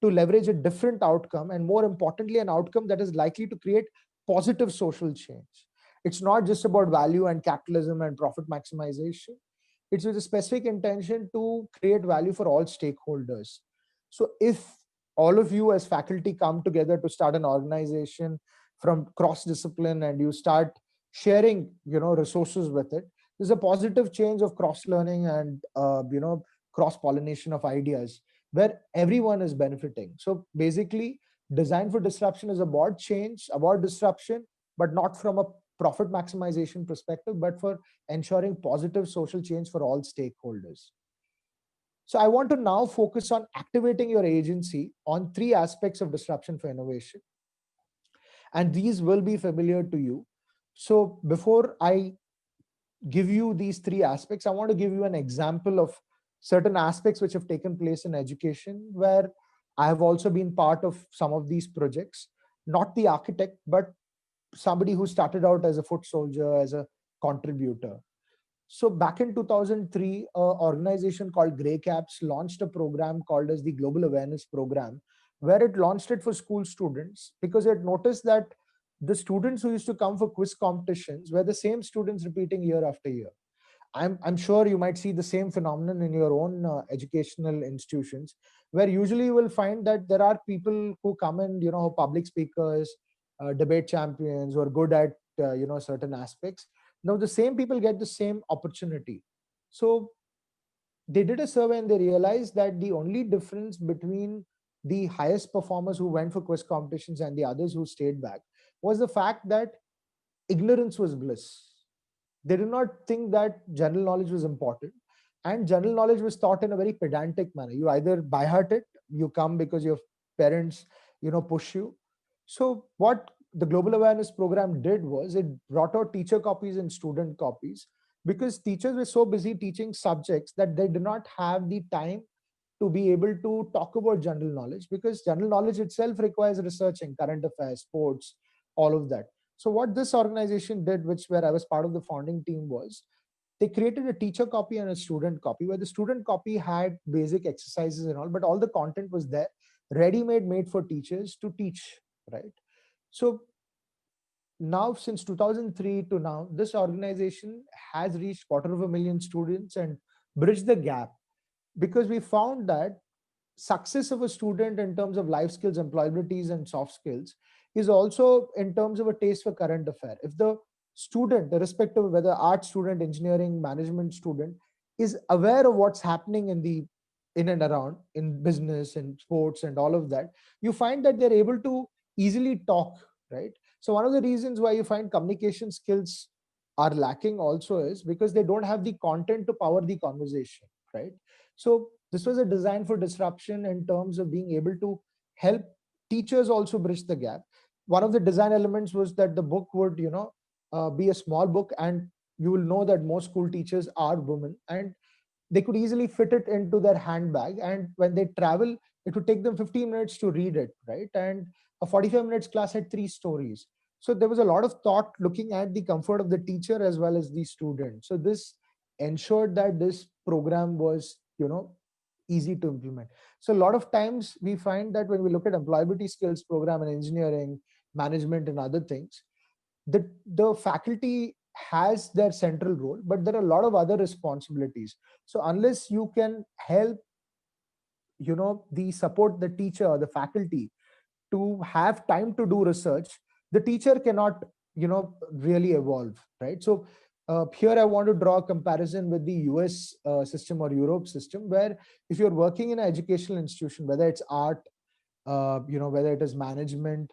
to leverage a different outcome, and more importantly, an outcome that is likely to create positive social change. It's not just about value and capitalism and profit maximization. It's with a specific intention to create value for all stakeholders. So if all of you as faculty come together to start an organization from cross discipline and you start sharing resources with it, there's a positive change of cross learning and cross pollination of ideas where everyone is benefiting. So basically, design for disruption is about change, about disruption, but not from a profit maximization perspective, but for ensuring positive social change for all stakeholders. So I want to now focus on activating your agency on three aspects of disruption for innovation. And these will be familiar to you. So before I give you these three aspects, I want to give you an example of certain aspects which have taken place in education, where I have also been part of some of these projects, not the architect, but somebody who started out as a foot soldier, as a contributor. So back in 2003, an organization called Grey Caps launched a program called as the Global Awareness Program, where it launched it for school students because it noticed that the students who used to come for quiz competitions were the same students repeating year after year. I'm sure you might see the same phenomenon in your own educational institutions, where usually you will find that there are people who come in, public speakers, debate champions, who are good at certain aspects. Now the same people get the same opportunity. So they did a survey and they realized that the only difference between the highest performers who went for quiz competitions and the others who stayed back was the fact that ignorance was bliss. They did not think that general knowledge was important. And general knowledge was taught in a very pedantic manner. You either by heart it, you come because your parents, push you. So what the Global Awareness Program did was it brought out teacher copies and student copies, because teachers were so busy teaching subjects that they did not have the time to be able to talk about general knowledge, because general knowledge itself requires researching current affairs, sports, all of that. So what this organization did, which where I was part of the founding team, was they created a teacher copy and a student copy, where the student copy had basic exercises and all, but all the content was there, ready made for teachers to teach, right? So now, since 2003 to now, this organization has reached 250,000 students and bridged the gap, because we found that success of a student in terms of life skills, employabilities, and soft skills is also in terms of a taste for current affair. If the student, irrespective of whether art student, engineering, management student, is aware of what's happening in and around in business and sports and all of that, you find that they're able to easily talk, right? So one of the reasons why you find communication skills are lacking also is because they don't have the content to power the conversation, right? So this was a design for disruption in terms of being able to help teachers also bridge the gap. One of the design elements was that the book would, be a small book, and you will know that most school teachers are women, and they could easily fit it into their handbag. And when they travel, it would take them 15 minutes to read it, right? And a 45 minutes class had 3 stories. So there was a lot of thought looking at the comfort of the teacher as well as the student. So this ensured that this program was, easy to implement. So a lot of times we find that when we look at employability skills program in engineering, management, and other things, the faculty has their central role, but there are a lot of other responsibilities. So unless you can help, the support the teacher or the faculty to have time to do research, the teacher cannot, really evolve, right? So here I want to draw a comparison with the US system or Europe system, where if you're working in an educational institution, whether it's art, whether it is management,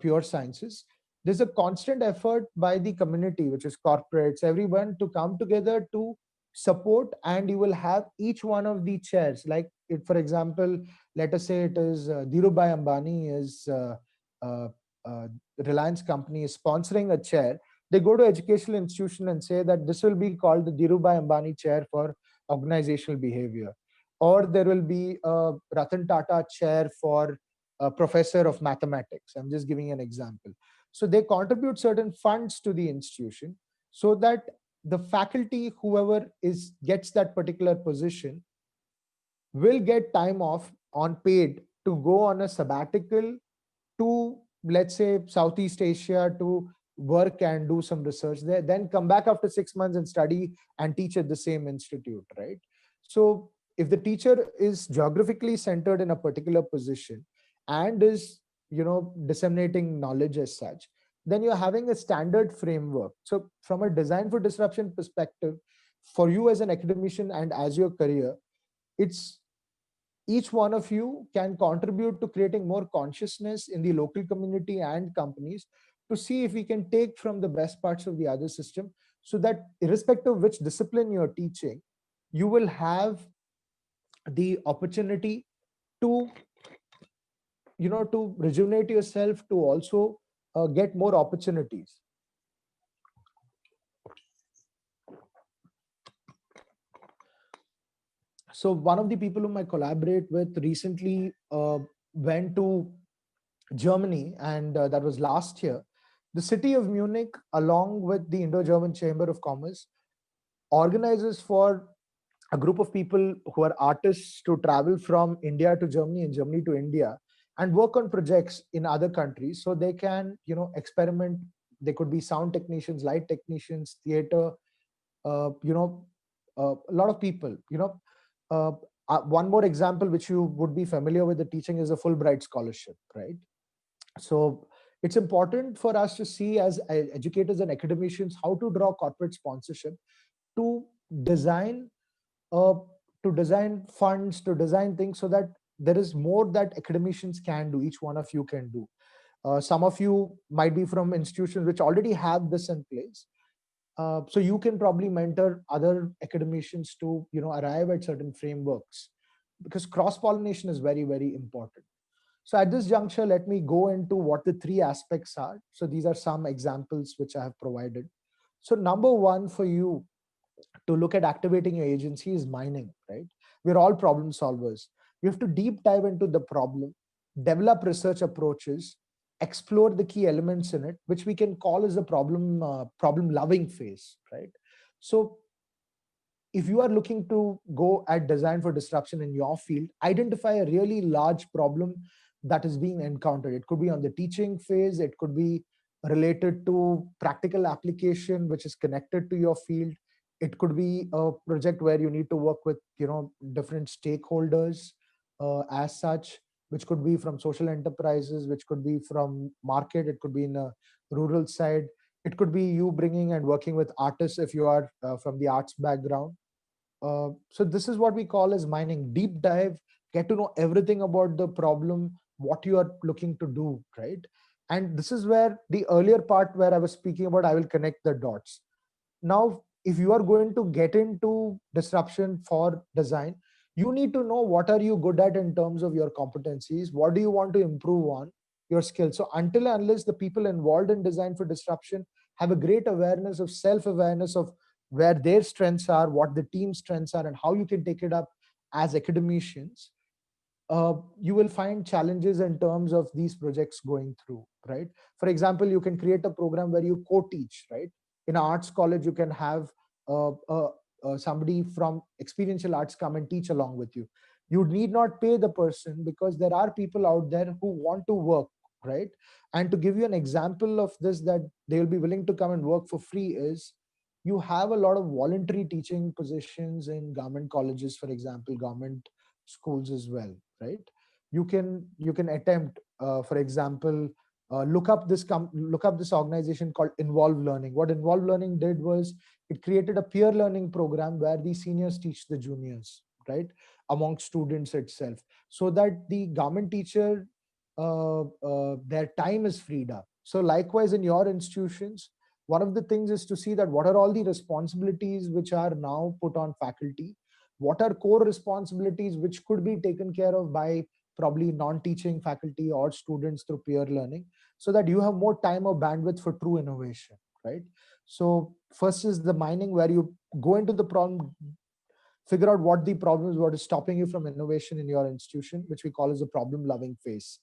pure sciences, there's a constant effort by the community, which is corporates, everyone, to come together to support. And you will have each one of the chairs, like it, for example, let us say it is Dhirubhai Ambani is uh, uh, Reliance company is sponsoring a chair. They go to educational institution and say that this will be called the Dhirubhai Ambani chair for organizational behavior, or there will be a Ratan Tata chair for a professor of mathematics. I'm just giving an example. So they contribute certain funds to the institution, so that the faculty, whoever is gets that particular position, will get time off on paid to go on a sabbatical to, let's say, Southeast Asia, to work and do some research there, then come back after 6 months and study and teach at the same institute, right? So if the teacher is geographically centered in a particular position and is, disseminating knowledge as such, then you're having a standard framework. So from a design for disruption perspective, for you as an academician and as your career, it's each one of you can contribute to creating more consciousness in the local community and companies, to see if we can take from the best parts of the other system, so that irrespective of which discipline you're teaching, you will have the opportunity to, to rejuvenate yourself, to also get more opportunities. So one of the people whom I collaborate with recently went to Germany, and that was last year. The city of Munich, along with the Indo-German Chamber of Commerce, organizes for a group of people who are artists to travel from India to Germany and Germany to India and work on projects in other countries, so they can, experiment. They could be sound technicians, light technicians, theater, a lot of people, one more example which you would be familiar with the teaching is a Fulbright scholarship, right? So it's important for us to see as educators and academicians how to draw corporate sponsorship, to design uh, to design funds, to design things, so that there is more that academicians can do, each one of you can do. Some of you might be from institutions which already have this in place. So you can probably mentor other academicians to, arrive at certain frameworks, because cross pollination is very, very important. So at this juncture, let me go into what the three aspects are. So these are some examples which I have provided. So number one for you to look at activating your agency is mining, right? We're all problem solvers. You have to deep dive into the problem, develop research approaches, explore the key elements in it, which we can call as a problem loving phase, right? So if you are looking to go at design for disruption in your field, identify a really large problem that is being encountered. It could be on the teaching phase, it could be related to practical application which is connected to your field. It could be a project where you need to work with, different stakeholders as such, which could be from social enterprises, which could be from market, it could be in a rural side, it could be you bringing and working with artists if you are from the arts background. So this is what we call as mining. Deep dive, get to know everything about the problem, what you are looking to do, right? And this is where the earlier part where I was speaking about, I will connect the dots. Now, if you are going to get into disruption for design, you need to know what are you good at in terms of your competencies, what do you want to improve on, your skills. So until and unless the people involved in design for disruption have a great awareness of self-awareness of where their strengths are, what the team's strengths are, and how you can take it up as academicians, you will find challenges in terms of these projects going through, right? For example, you can create a program where you co-teach, right? In an arts college, you can have somebody from experiential arts come and teach along with you. You need not pay the person, because there are people out there who want to work, right? And to give you an example of this, that they will be willing to come and work for free, is you have a lot of voluntary teaching positions in government colleges, for example, government schools as well, right? You can attempt, for example, look up this organization called Involve Learning. What Involve Learning did was it created a peer learning program where the seniors teach the juniors, right, among students itself, so that the government teacher, their time is freed up. So likewise in your institutions, one of the things is to see that what are all the responsibilities which are now put on faculty, what are core responsibilities which could be taken care of by probably non-teaching faculty or students through peer learning, so that you have more time or bandwidth for true innovation, right? So first is the mining, where you go into the problem, figure out what the problem is, what is stopping you from innovation in your institution, which we call as a problem loving phase.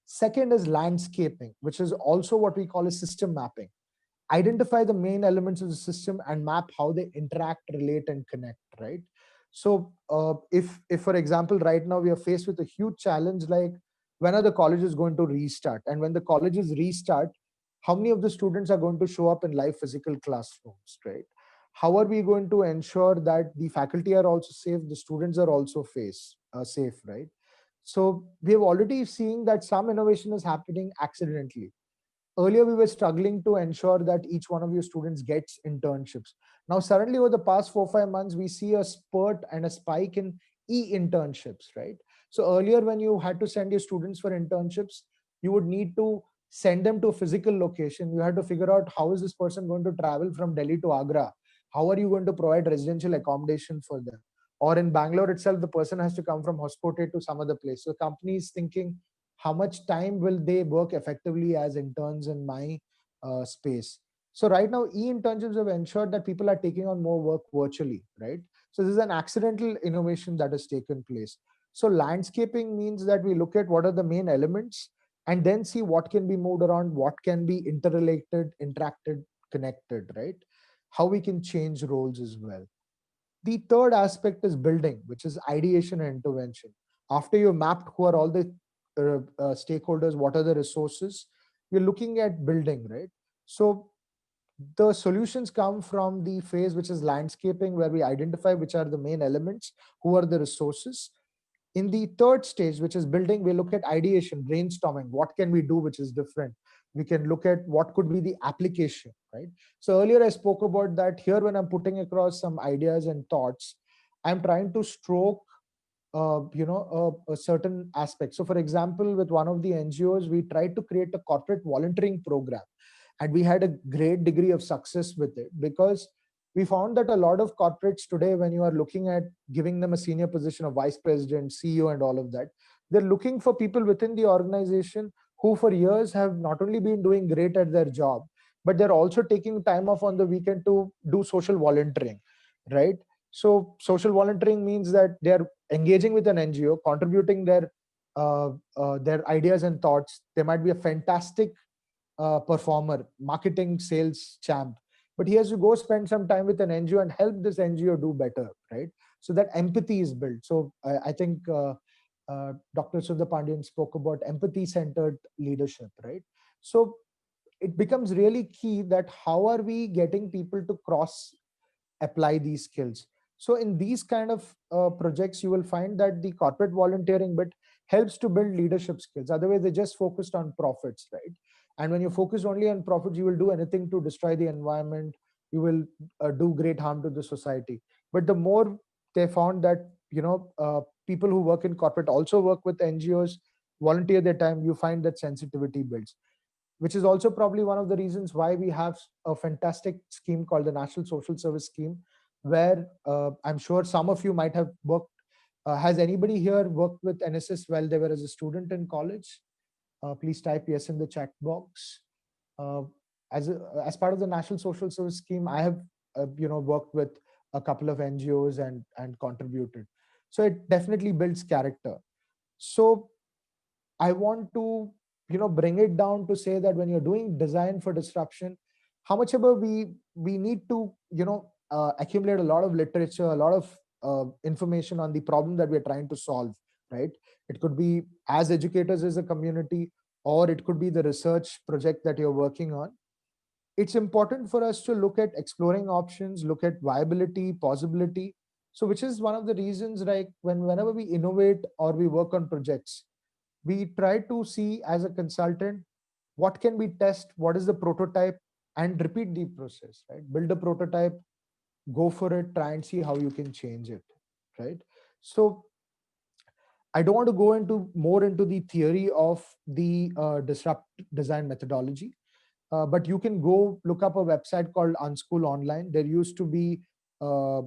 Second is landscaping, which is also what we call as system mapping. Identify the main elements of the system and map how they interact, relate, and connect, right? So if for example right now we are faced with a huge challenge, like when are the colleges going to restart, and when the colleges restart, how many of the students are going to show up in live physical classrooms, right? How are we going to ensure that the faculty are also safe, the students are also safe, right? So we have already seen that some innovation is happening accidentally. Earlier we were struggling to ensure that each one of your students gets internships. Now suddenly over the past 4 5 months, we see a spurt and a spike in e-internships, right? So earlier when you had to send your students for internships, you would need to send them to a physical location. You had to figure out, how is this person going to travel from Delhi to Agra? How are you going to provide residential accommodation for them? Or in Bangalore itself, the person has to come from Hoskote to some other place. So the company is thinking, how much time will they work effectively as interns in my space? So right now, e-internships have ensured that people are taking on more work virtually, right? So this is an accidental innovation that has taken place. So landscaping means that we look at what are the main elements and then see what can be moved around, what can be interrelated, interacted, connected, right? How we can change roles as well. The third aspect is building, which is ideation and intervention. After you've mapped who are all the stakeholders, what are the resources, you're looking at building, right? So the solutions come from the phase which is landscaping, where we identify which are the main elements, who are the resources. In the third stage, which is building, we look at ideation, brainstorming. What can we do which is different? We can look at what could be the application, right? So earlier I spoke about that. Here, when I'm putting across some ideas and thoughts, I'm trying to stroke a certain aspect. So for example, with one of the NGOs, we tried to create a corporate volunteering program. and we had a great degree of success with it, because we found that a lot of corporates today, when you are looking at giving them a senior position of vice president, CEO, and all of that, they're looking for people within the organization who for years have not only been doing great at their job, but they're also taking time off on the weekend to do social volunteering, right? So social volunteering means that they're engaging with an NGO, contributing their ideas and thoughts. They might be a fantastic performer, marketing, sales champ, but he has to go spend some time with an NGO and help this NGO do better, right? So that empathy is built. So I think Dr. Sundar Pandian spoke about empathy-centered leadership, right? So it becomes really key that how are we getting people to cross apply these skills. So in these kind of projects, you will find that the corporate volunteering bit helps to build leadership skills. Otherwise, they just focused on profits, right? And when you focus only on profits, you will do anything to destroy the environment. You will do great harm to the society. But the more they found that, people who work in corporate also work with NGOs, volunteer their time, you find that sensitivity builds, which is also probably one of the reasons why we have a fantastic scheme called the National Social Service Scheme, where I'm sure some of you might have worked. Has anybody here worked with NSS while they were as a student in college? Please type yes in the chat box. Uh, as part of the National Social Service Scheme, I have worked with a couple of NGOs and contributed. So it definitely builds character. So I want to bring it down to say that when you're doing design for disruption, how much ever we need to accumulate a lot of literature, a lot of information on the problem that we're trying to solve, right? It could be as educators as a community, or it could be the research project that you're working on. It's important for us to look at exploring options, look at viability, possibility. So which is one of the reasons, like whenever we innovate or we work on projects, we try to see as a consultant, what can we test, what is the prototype, and repeat the process, right? Build a prototype, go for it, try and see how you can change it, right? So I don't want to go into more into the theory of the disrupt design methodology, but you can go look up a website called Unschool Online. There used to be a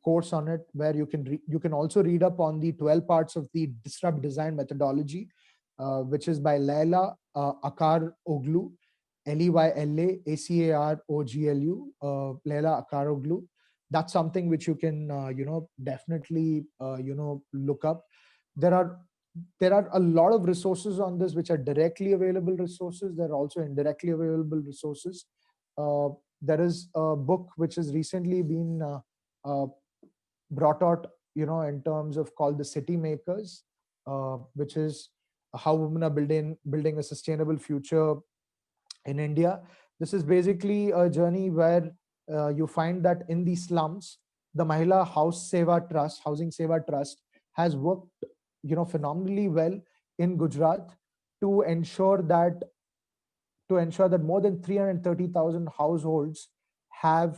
course on it where you can also read up on the 12 parts of the disrupt design methodology, which is by Leila Akaroglu, Leyla-Acaroglu, Leila Akaroglu. That's something which you can definitely look up. There are a lot of resources on this which are directly available resources. There are also indirectly available resources. There is a book which has recently been brought out, in terms of called The City Makers, which is how women are building a sustainable future in India. This is basically a journey where you find that in the slums, the Mahila Housing Seva Trust has worked phenomenally well in Gujarat to ensure that more than 330,000 households are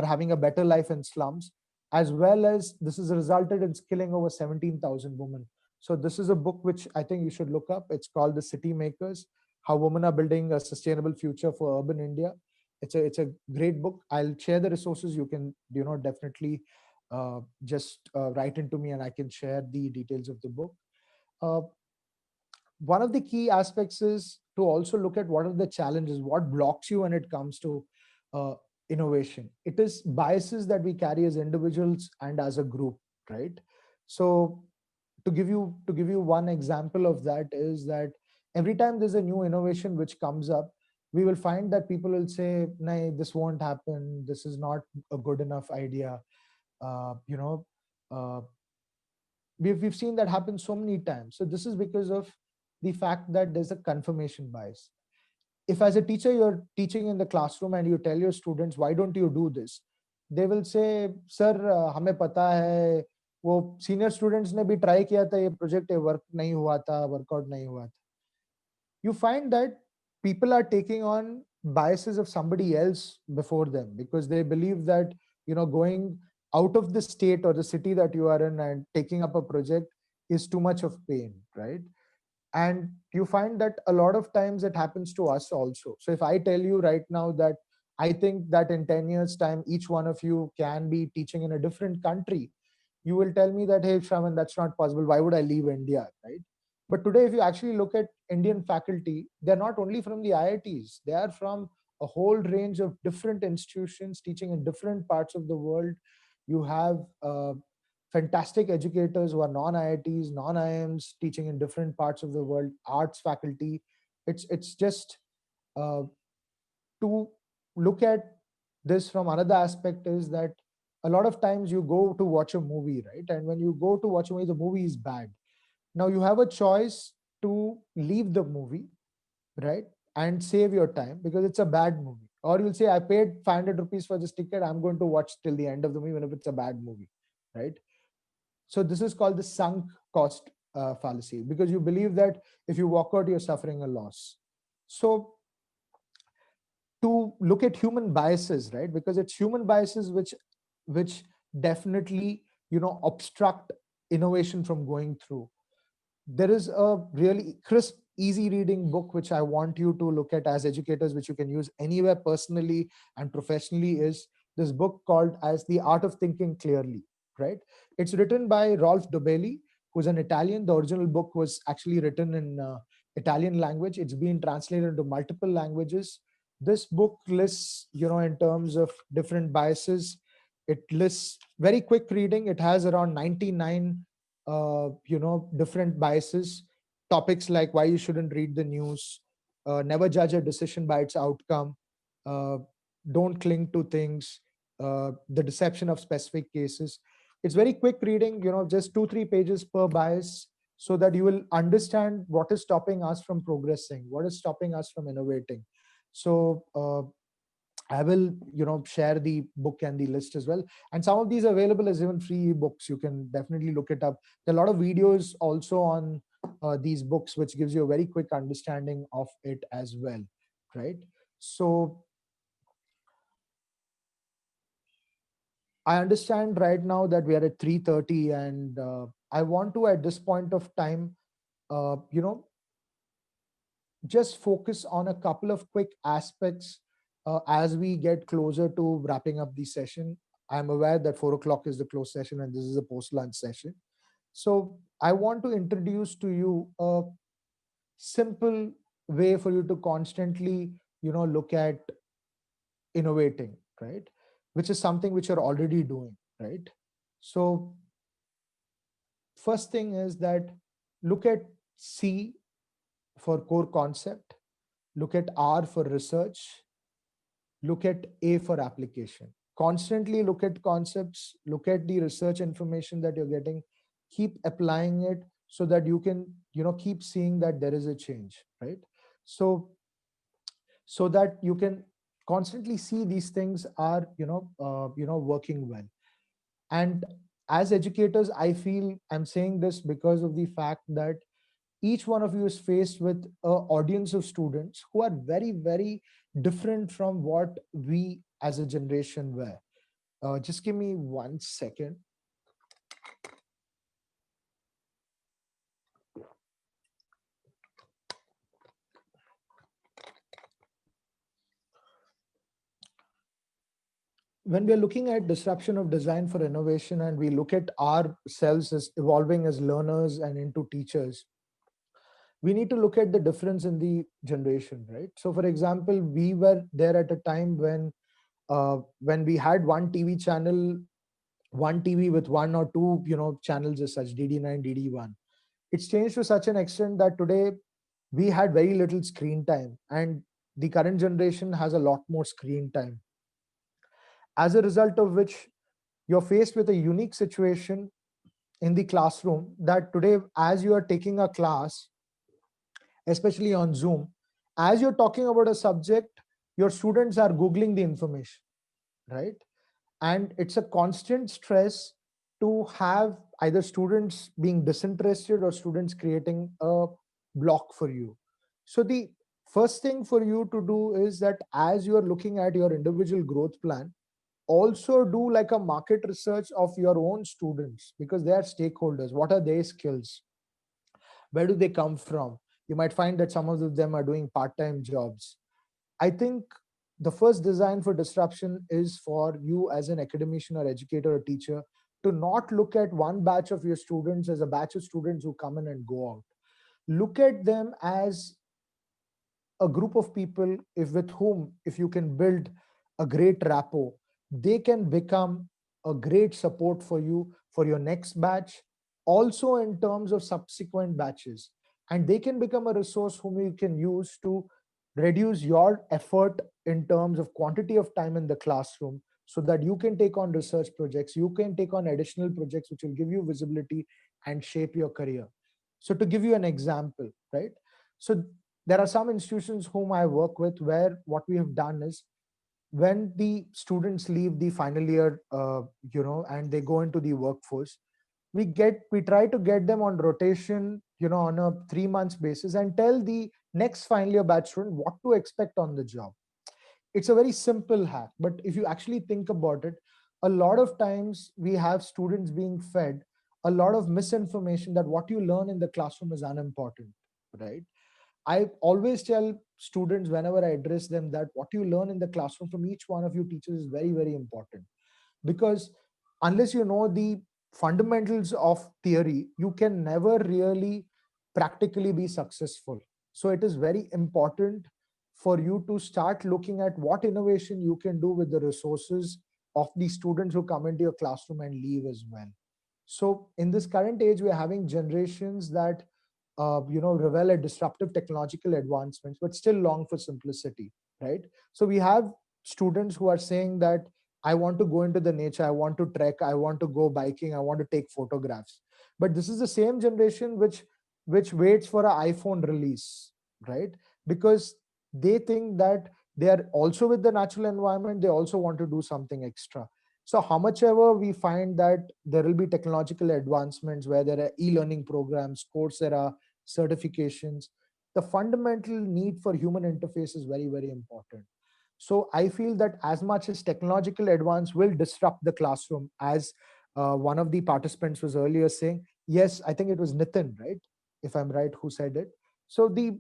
having a better life in slums, as well as this has resulted in skilling over 17,000 women. So this is a book which I think you should look up. It's called The City Makers: How Women Are Building a Sustainable Future for Urban India. It's a great book. I'll share the resources. You can definitely just write into me and I can share the details of the book. One of the key aspects is to also look at what are the challenges, what blocks you when it comes to innovation. It is biases that we carry as individuals and as a group, right? So to give you one example of that is that every time there's a new innovation which comes up, we will find that people will say, "Nay, this won't happen. This is not a good enough idea." Uh, you know, uh, we've seen that happen so many times. So this is because of the fact that there's a confirmation bias. If as a teacher you're teaching in the classroom and you tell your students, why don't you do this, they will say, sir, हमें पता है, वो senior students ने भी try किया था ये project, work नहीं हुआ था, workout नहीं हुआ था. You find that people are taking on biases of somebody else before them because they believe that going out of the state or the city that you are in and taking up a project is too much of pain, right? And you find that a lot of times it happens to us also. So if I tell you right now that I think that in 10 years time each one of you can be teaching in a different country, you will tell me that, hey Shravan, that's not possible, why would I leave India, right? But today if you actually look at Indian faculty, they're not only from the IITs, they are from a whole range of different institutions teaching in different parts of the world. You have fantastic educators who are non-IITs, non-IIMs, teaching in different parts of the world, arts faculty. It's just uh, to look at this from another aspect is that a lot of times you go to watch a movie, right? And when you go to watch a movie, the movie is bad. Now you have a choice to leave the movie, right? And save your time because it's a bad movie. Or you'll say, I paid 500 rupees for this ticket, I'm going to watch till the end of the movie, even if it's a bad movie, right? So this is called the sunk cost fallacy, because you believe that if you walk out, you're suffering a loss. So to look at human biases, right? Because it's human biases which definitely, obstruct innovation from going through. There is a really crisp, easy reading book which I want you to look at as educators, which you can use anywhere personally and professionally, is this book called as The Art of Thinking Clearly, right? It's written by Rolf Dobelli, who's an Italian. The original book was actually written in Italian language. It's been translated into multiple languages. This book lists, in terms of different biases, it lists very quick reading. It has around 99 different biases, topics like why you shouldn't read the news, never judge a decision by its outcome, uh, don't cling to things, the deception of specific cases. It's very quick reading, just 2-3 pages per bias, so that you will understand what is stopping us from progressing, what is stopping us from innovating. So I will, share the book and the list as well. And some of these are available as even free books. You can definitely look it up. There are a lot of videos also on these books, which gives you a very quick understanding of it as well, right? So I understand right now that we are at 3:30, and I want to, at this point of time, uh, you know, just focus on a couple of quick aspects as we get closer to wrapping up the session. I'm aware that 4 o'clock is the close session and this is a post-lunch session. So I want to introduce to you a simple way for you to constantly, look at innovating, right? Which is something which you're already doing, right? So first thing is that look at C for core concept, look at R for research, look at A for application. Constantly look at concepts, look at the research information that you're getting, keep applying it so that you can, keep seeing that there is a change, right? So, so that you can constantly see these things are, working well. And as educators, I feel I'm saying this because of the fact that each one of you is faced with an audience of students who are very, very different from what we as a generation were. Just give me 1 second. When we are looking at disruption of design for innovation and we look at ourselves as evolving as learners and into teachers, we need to look at the difference in the generation, right? So for example, we were there at a time when we had one TV channel, one TV with one or two, channels as such, DD9, DD1. It's changed to such an extent that today we had very little screen time, and the current generation has a lot more screen time. As a result of which, you're faced with a unique situation in the classroom that today, as you are taking a class, especially on Zoom, as you're talking about a subject, your students are Googling the information, right? And it's a constant stress to have either students being disinterested or students creating a block for you. So the first thing for you to do is that as you are looking at your individual growth plan, also do like a market research of your own students, because they are stakeholders. What are their skills? Where do they come from? You might find that some of them are doing part-time jobs. I think the first design for disruption is for you as an academician or educator or teacher to not look at one batch of your students as a batch of students who come in and go out. Look at them as a group of people if with whom, if you can build a great rapport, they can become a great support for you for your next batch, also in terms of subsequent batches. And they can become a resource whom you can use to reduce your effort in terms of quantity of time in the classroom, so that you can take on research projects, you can take on additional projects which will give you visibility and shape your career. So to give you an example, right? So there are some institutions whom I work with where what we have done is, when the students leave the final year, and they go into the workforce, we try to get them on rotation, on a 3 months basis, and tell the next final year batch student what to expect on the job. It's a very simple hack, but if you actually think about it, a lot of times we have students being fed a lot of misinformation that what you learn in the classroom is unimportant, right? I always tell students whenever I address them that what you learn in the classroom from each one of you teachers is very, very important. Because unless you know the fundamentals of theory, you can never really practically be successful. So it is very important for you to start looking at what innovation you can do with the resources of the students who come into your classroom and leave as well. So in this current age, we're having generations that revel at disruptive technological advancements, but still long for simplicity, right? So we have students who are saying that I want to go into the nature, I want to trek, I want to go biking, I want to take photographs. But this is the same generation which waits for an iPhone release, right? Because they think that they are also with the natural environment, they also want to do something extra. So how much ever we find that there will be technological advancements where there are e-learning programs, Coursera, certifications, the fundamental need for human interface is very, very important. So I feel that as much as technological advance will disrupt the classroom, as one of the participants was earlier saying, yes, I think it was Nitin, right? If I'm right, who said it. So the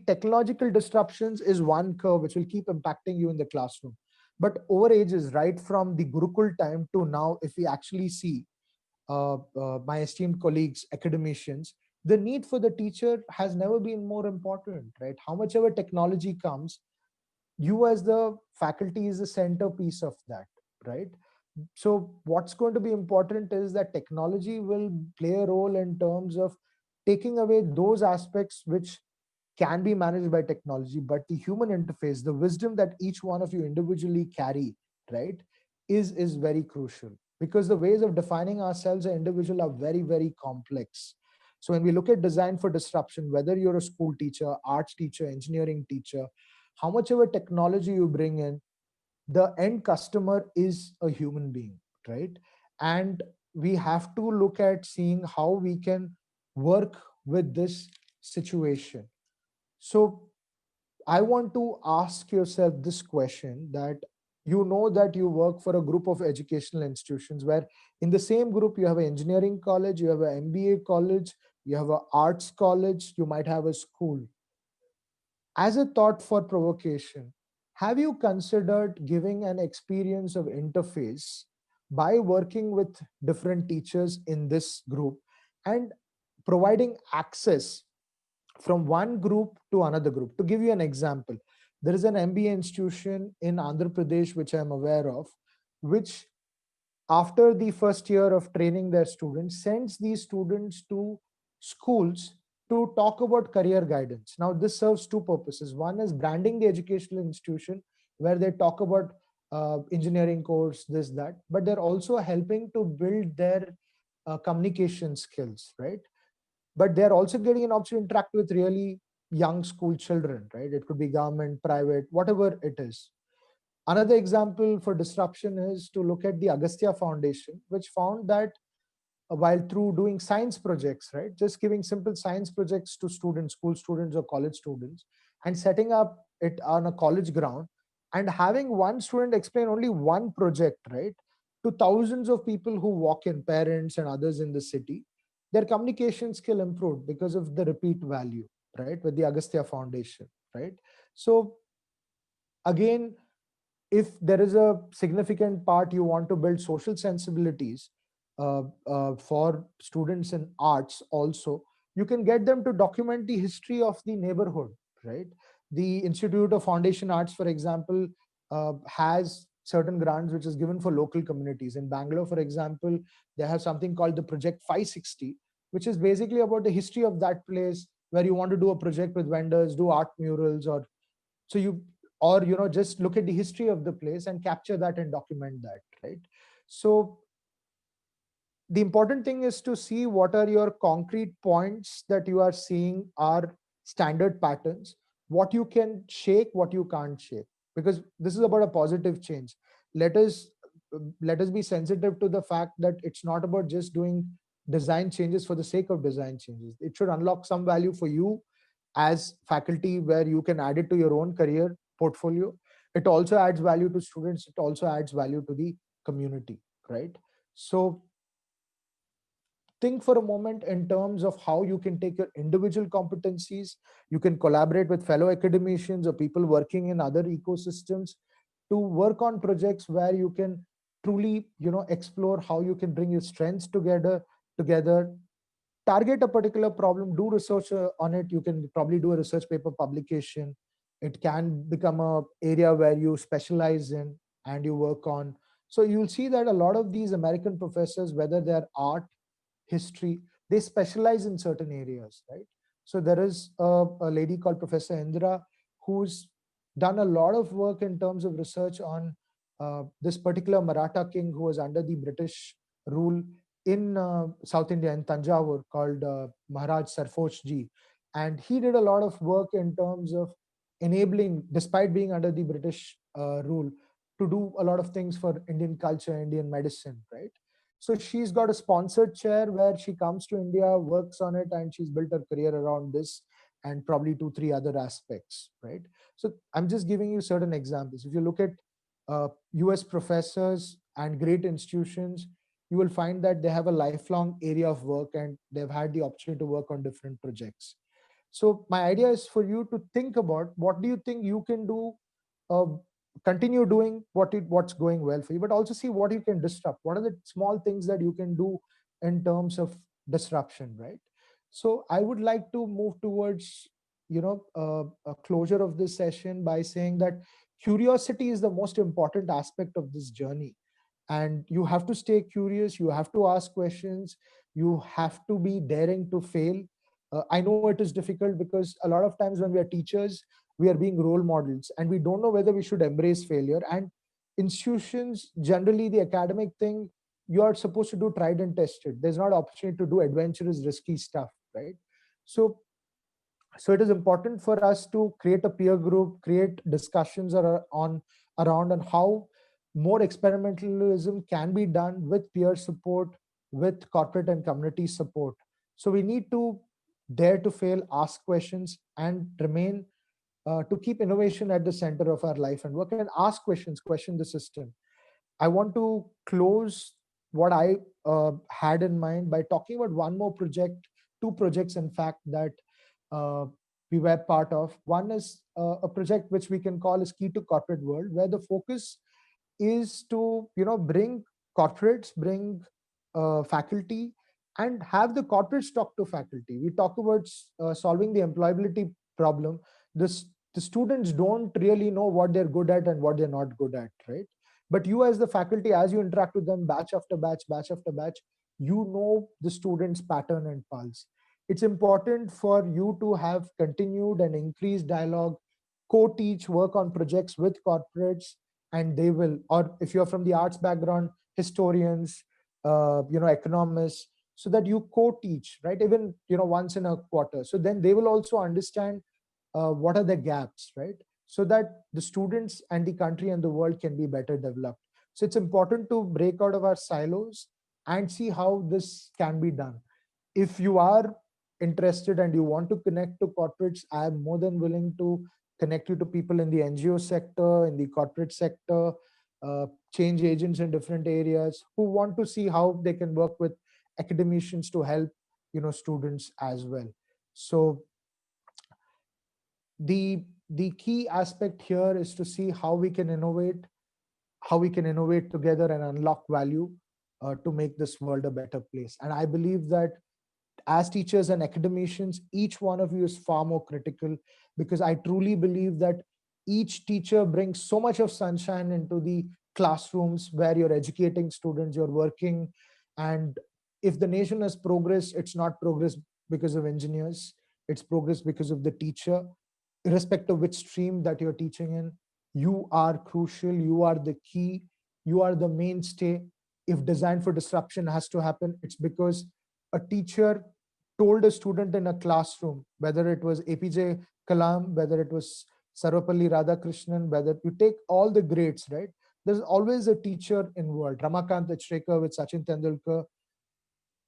technological disruptions is one curve which will keep impacting you in the classroom. But over ages, right from the Gurukul time to now, if we actually see my esteemed colleagues, academicians, the need for the teacher has never been more important, right? How much ever technology comes, you as the faculty is the centerpiece of that, right? So what's going to be important is that technology will play a role in terms of taking away those aspects which can be managed by technology, but the human interface, the wisdom that each one of you individually carry, right, is very crucial, because the ways of defining ourselves as individual are very, very complex. So when we look at design for disruption, whether you're a school teacher, arts teacher, engineering teacher, how much ever technology you bring in, the end customer is a human being, right? And we have to look at seeing how we can work with this situation. So I want to ask yourself this question, that that you work for a group of educational institutions where in the same group you have an engineering college, you have an MBA college, you have an arts college, you might have a school. As a thought for provocation, have you considered giving an experience of interface by working with different teachers in this group and providing access from one group to another group? To give you an example, there is an MBA institution in Andhra Pradesh, which I'm aware of, which after the first year of training their students, sends these students to schools to talk about career guidance. Now, this serves two purposes. One is branding the educational institution, where they talk about engineering course, this, that, but they're also helping to build their communication skills, right? But they're also getting an option to interact with really young school children, right? It could be government, private, whatever it is. Another example for disruption is to look at the Agastya Foundation, which found that while through doing science projects, right, just giving simple science projects to students, school students or college students, and setting up it on a college ground, and having one student explain only one project, right, to thousands of people who walk in, parents and others in the city, their communication skill improved because of the repeat value, right, with the Agastya Foundation, right? So again, if there is a significant part you want to build social sensibilities for students in arts also, you can get them to document the history of the neighborhood, right? The Institute of Foundation Arts, for example, has certain grants which is given for local communities. In Bangalore, for example, they have something called the Project 560, which is basically about the history of that place, where you want to do a project with vendors, do art murals, or so you, or just look at the history of the place and capture that and document that, right? So the important thing is to see what are your concrete points that you are seeing are standard patterns, what you can shake, what you can't shake, because this is about a positive change. Let us be sensitive to the fact that it's not about just doing design changes for the sake of design changes. It should unlock some value for you as faculty, where you can add it to your own career portfolio. It also adds value to students, it also adds value to the community, right? So think for a moment in terms of how you can take your individual competencies, you can collaborate with fellow academicians or people working in other ecosystems to work on projects where you can truly explore how you can bring your strengths together, target a particular problem, do research on it. You can probably do a research paper publication. It can become a area where you specialize in and you work on. So you'll see that a lot of these American professors, whether they're art, history, they specialize in certain areas, right? So there is a lady called Professor Indra who's done a lot of work in terms of research on this particular Maratha king who was under the British rule in South India, in Tanjavur, called Maharaj Sarfoch Ji. And he did a lot of work in terms of enabling, despite being under the British rule, to do a lot of things for Indian culture, Indian medicine, right? So she's got a sponsored chair where she comes to India, works on it, and she's built her career around this and probably 2, 3 other aspects, right? So I'm just giving you certain examples. If you look at US professors and great institutions, you will find that they have a lifelong area of work and they've had the opportunity to work on different projects. So my idea is for you to think about what do you think you can do, uh, continue doing what's going well for you, but also see what you can disrupt. What are the small things that you can do in terms of disruption, right? So I would like to move towards a closure of this session by saying that curiosity is the most important aspect of this journey, and you have to stay curious, you have to ask questions, you have to be daring to fail. I know it is difficult because a lot of times when we are teachers, we are being role models and we don't know whether we should embrace failure. And institutions, generally the academic thing, you are supposed to do tried and tested. There's not opportunity to do adventurous risky stuff, right? So so it is important for us to create a peer group, create discussions around on how more experimentalism can be done with peer support, with corporate and community support. So we need to dare to fail, ask questions, and remain to keep innovation at the center of our life and work, and ask questions, question the system. I want to close what I had in mind by talking about one more project, two projects, in fact, that uh, we were part of. One is a project which we can call as Key to Corporate World, where the focus is to bring corporates, bring faculty, and have the corporates talk to faculty. We talk about solving the employability problem. The students don't really know what they're good at and what they're not good at, right? But you as the faculty, as you interact with them batch after batch after batch, you know the students pattern and pulse. It's important for you to have continued and increased dialogue, co-teach, work on projects with corporates, and they will, or if you're from the arts background, historians, economists, so that you co-teach, right? Even once in a quarter, so then they will also understand what are the gaps, right? So that the students and the country and the world can be better developed. So it's important to break out of our silos and see how this can be done. If you are interested and you want to connect to corporates, I am more than willing to connect you to people in the NGO sector, in the corporate sector, change agents in different areas who want to see how they can work with academicians to help students as well. So the key aspect here is to see how we can innovate, together and unlock value to make this world a better place. And I believe that as teachers and academicians, each one of you is far more critical, because I truly believe that each teacher brings so much of sunshine into the classrooms where you're educating students, you're working. And if the nation has progress, it's not progress because of engineers, it's progress because of the teacher. Irrespective of which stream that you're teaching in, you are crucial, you are the key, you are the mainstay. If design for disruption has to happen, it's because a teacher told a student in a classroom, whether it was APJ Kalam, whether it was Sarvapalli Radhakrishnan, whether you take all the greats, right? There's always a teacher involved. Ramakant Achrekar with Sachin Tendulkar.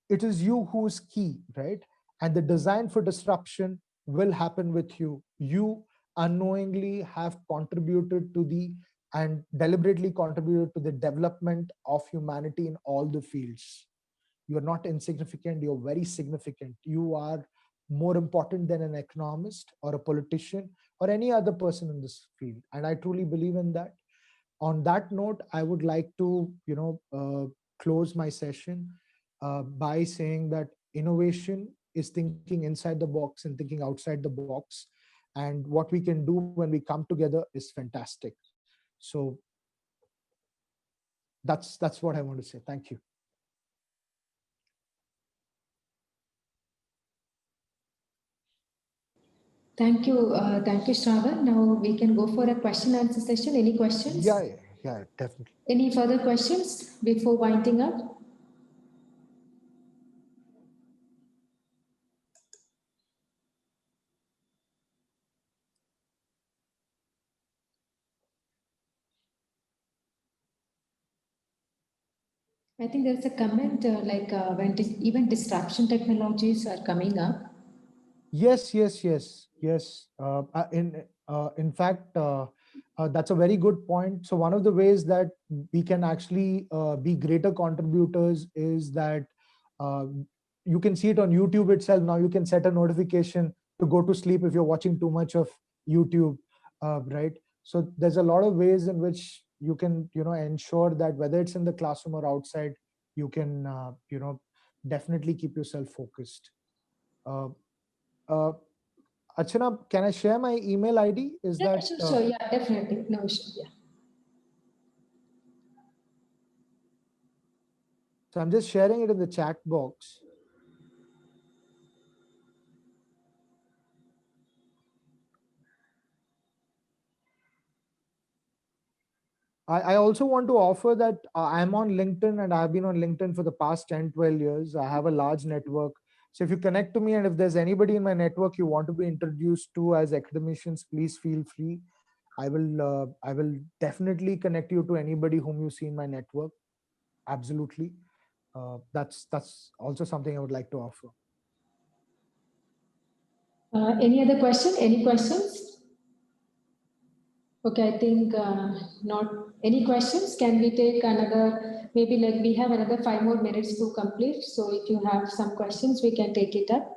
It is you who's key, right? And the design for disruption will happen with you. You unknowingly have contributed to the and deliberately contributed to the development of humanity in all the fields. You're not insignificant, you're very significant. You are more important than an economist or a politician or any other person in this field. And I truly believe in that. On that note, I would like to, close my session by saying that innovation is thinking inside the box and thinking outside the box. And what we can do when we come together is fantastic. So that's what I want to say. Thank you. Thank you, Shravan. Now we can go for a question answer session. Any questions? Yeah, definitely. Any further questions before winding up? I think there's a comment when even disruption technologies are coming up. Yes. In fact, that's a very good point. So one of the ways that we can actually be greater contributors is that you can see it on YouTube itself. Now you can set a notification to go to sleep if you're watching too much of YouTube, right? So there's a lot of ways in which you can, ensure that whether it's in the classroom or outside, you can, definitely keep yourself focused. Uh, Archana, can I share my email ID? Is Yeah, that sure. Yeah, definitely. No issue. Yeah. So I'm just sharing it in the chat box. I also want to offer that I'm on LinkedIn, and I've been on LinkedIn for the past 10, 12 years. I have a large network. So if you connect to me, and if there's anybody in my network you want to be introduced to as academicians, please feel free. I will definitely connect you to anybody whom you see in my network. Absolutely. That's also something I would like to offer. Any other question? Any questions? Okay, I think not any questions. Can we take another, maybe like we have another 5 more minutes to complete. So if you have some questions, we can take it up.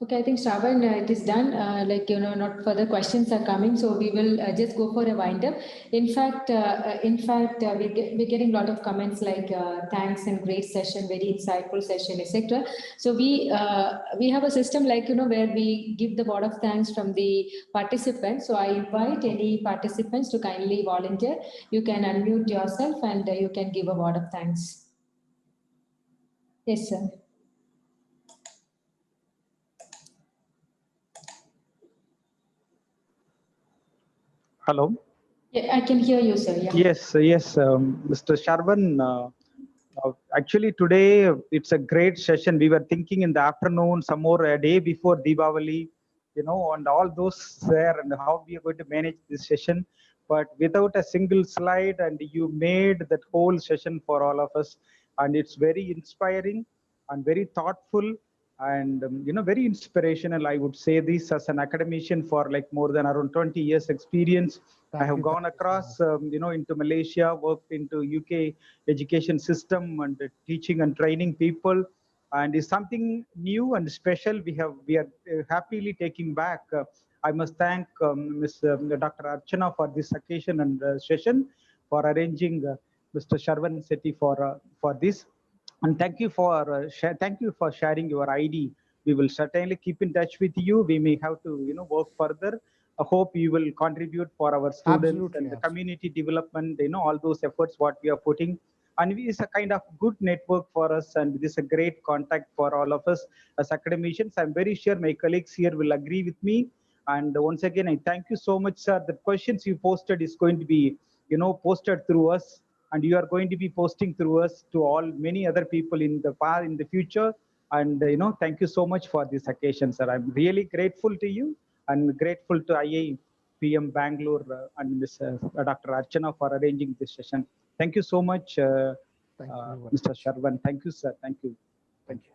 Okay, I think Shravan, it is done. Not further questions are coming, so we will just go for a wind up. In fact, we're getting a lot of comments like thanks and great session, very insightful session, etc. So we have a system where we give the word of thanks from the participants. So I invite any participants to kindly volunteer. You can unmute yourself and you can give a word of thanks. Yes, sir. Hello. Yeah, I can hear you, sir. Yeah. Yes, Mr. Sharvan. Actually, today it's a great session. We were thinking in the afternoon, some more a day before Diwali, and all those there, and how we are going to manage this session. But without a single slide, and you made that whole session for all of us, and it's very inspiring and very thoughtful. and very inspirational. I would say this as an academician for like more than around 20 years experience. I have gone across into Malaysia, worked into UK education system and teaching and training people, and is something new and special we are happily taking back. I must thank Ms. Dr. Archana for this occasion and session, for arranging Mr. Sharvan Sethi for this. And thank you for thank you for sharing your ID. We will certainly keep in touch with you. We may have to work further. I hope you will contribute for our students and the community development. All those efforts what we are putting, and it is a kind of good network for us, and it is a great contact for all of us as academicians. I'm very sure my colleagues here will agree with me. And once again, I thank you so much, sir. The questions you posted is going to be posted through us, and you are going to be posting through us to all many other people in the future. And thank you so much for this occasion, sir. I'm really grateful to you and grateful to IIPM Bangalore and Ms. Dr. Archana for arranging this session. Thank you so much, Mr. Sharvan. Thank you, sir. Thank you. Thank you.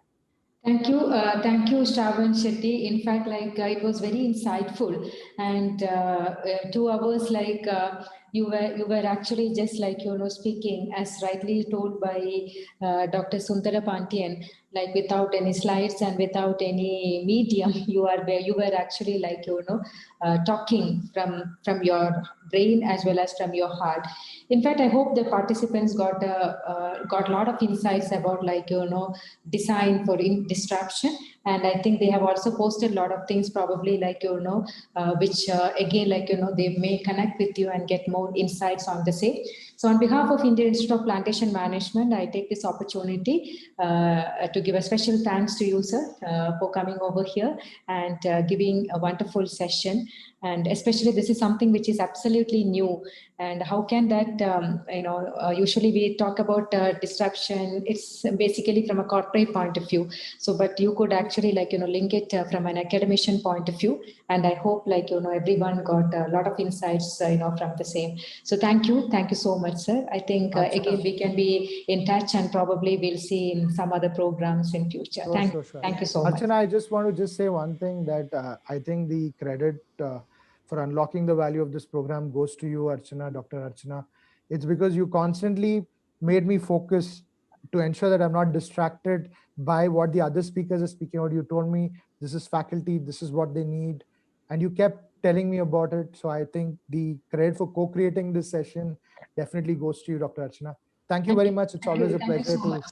Thank you, Shravan Shetty. In fact, it was very insightful, and 2 hours, you were actually just speaking, as rightly told by Dr. Sundara Pandian, without any slides and without any medium, you were actually talking from your brain as well as from your heart. In fact, I hope the participants got a lot of insights about design for disruption, and I think they have also posted a lot of things probably which again they may connect with you and get more insights on the same. So on behalf of Indian Institute of Plantation Management, I take this opportunity to give a special thanks to you, sir, for coming over here and giving a wonderful session. And especially this is something which is absolutely new. And how can that, usually we talk about disruption, it's basically from a corporate point of view. So, but you could actually link it from an academician point of view. And I hope everyone got a lot of insights, from the same. So thank you so much, sir. I think again, we can be in touch and probably we'll see in some other programs in future. Thank you so much. Archana, I just want to say one thing, that I think the credit for unlocking the value of this program goes to you, Archana, Dr. Archana. It's because you constantly made me focus to ensure that I'm not distracted by what the other speakers are speaking about. You told me this is faculty, this is what they need, and you kept telling me about it. So I think the credit for co-creating this session definitely goes to you, Dr. Archana. Thank you very much. It's always a pleasure to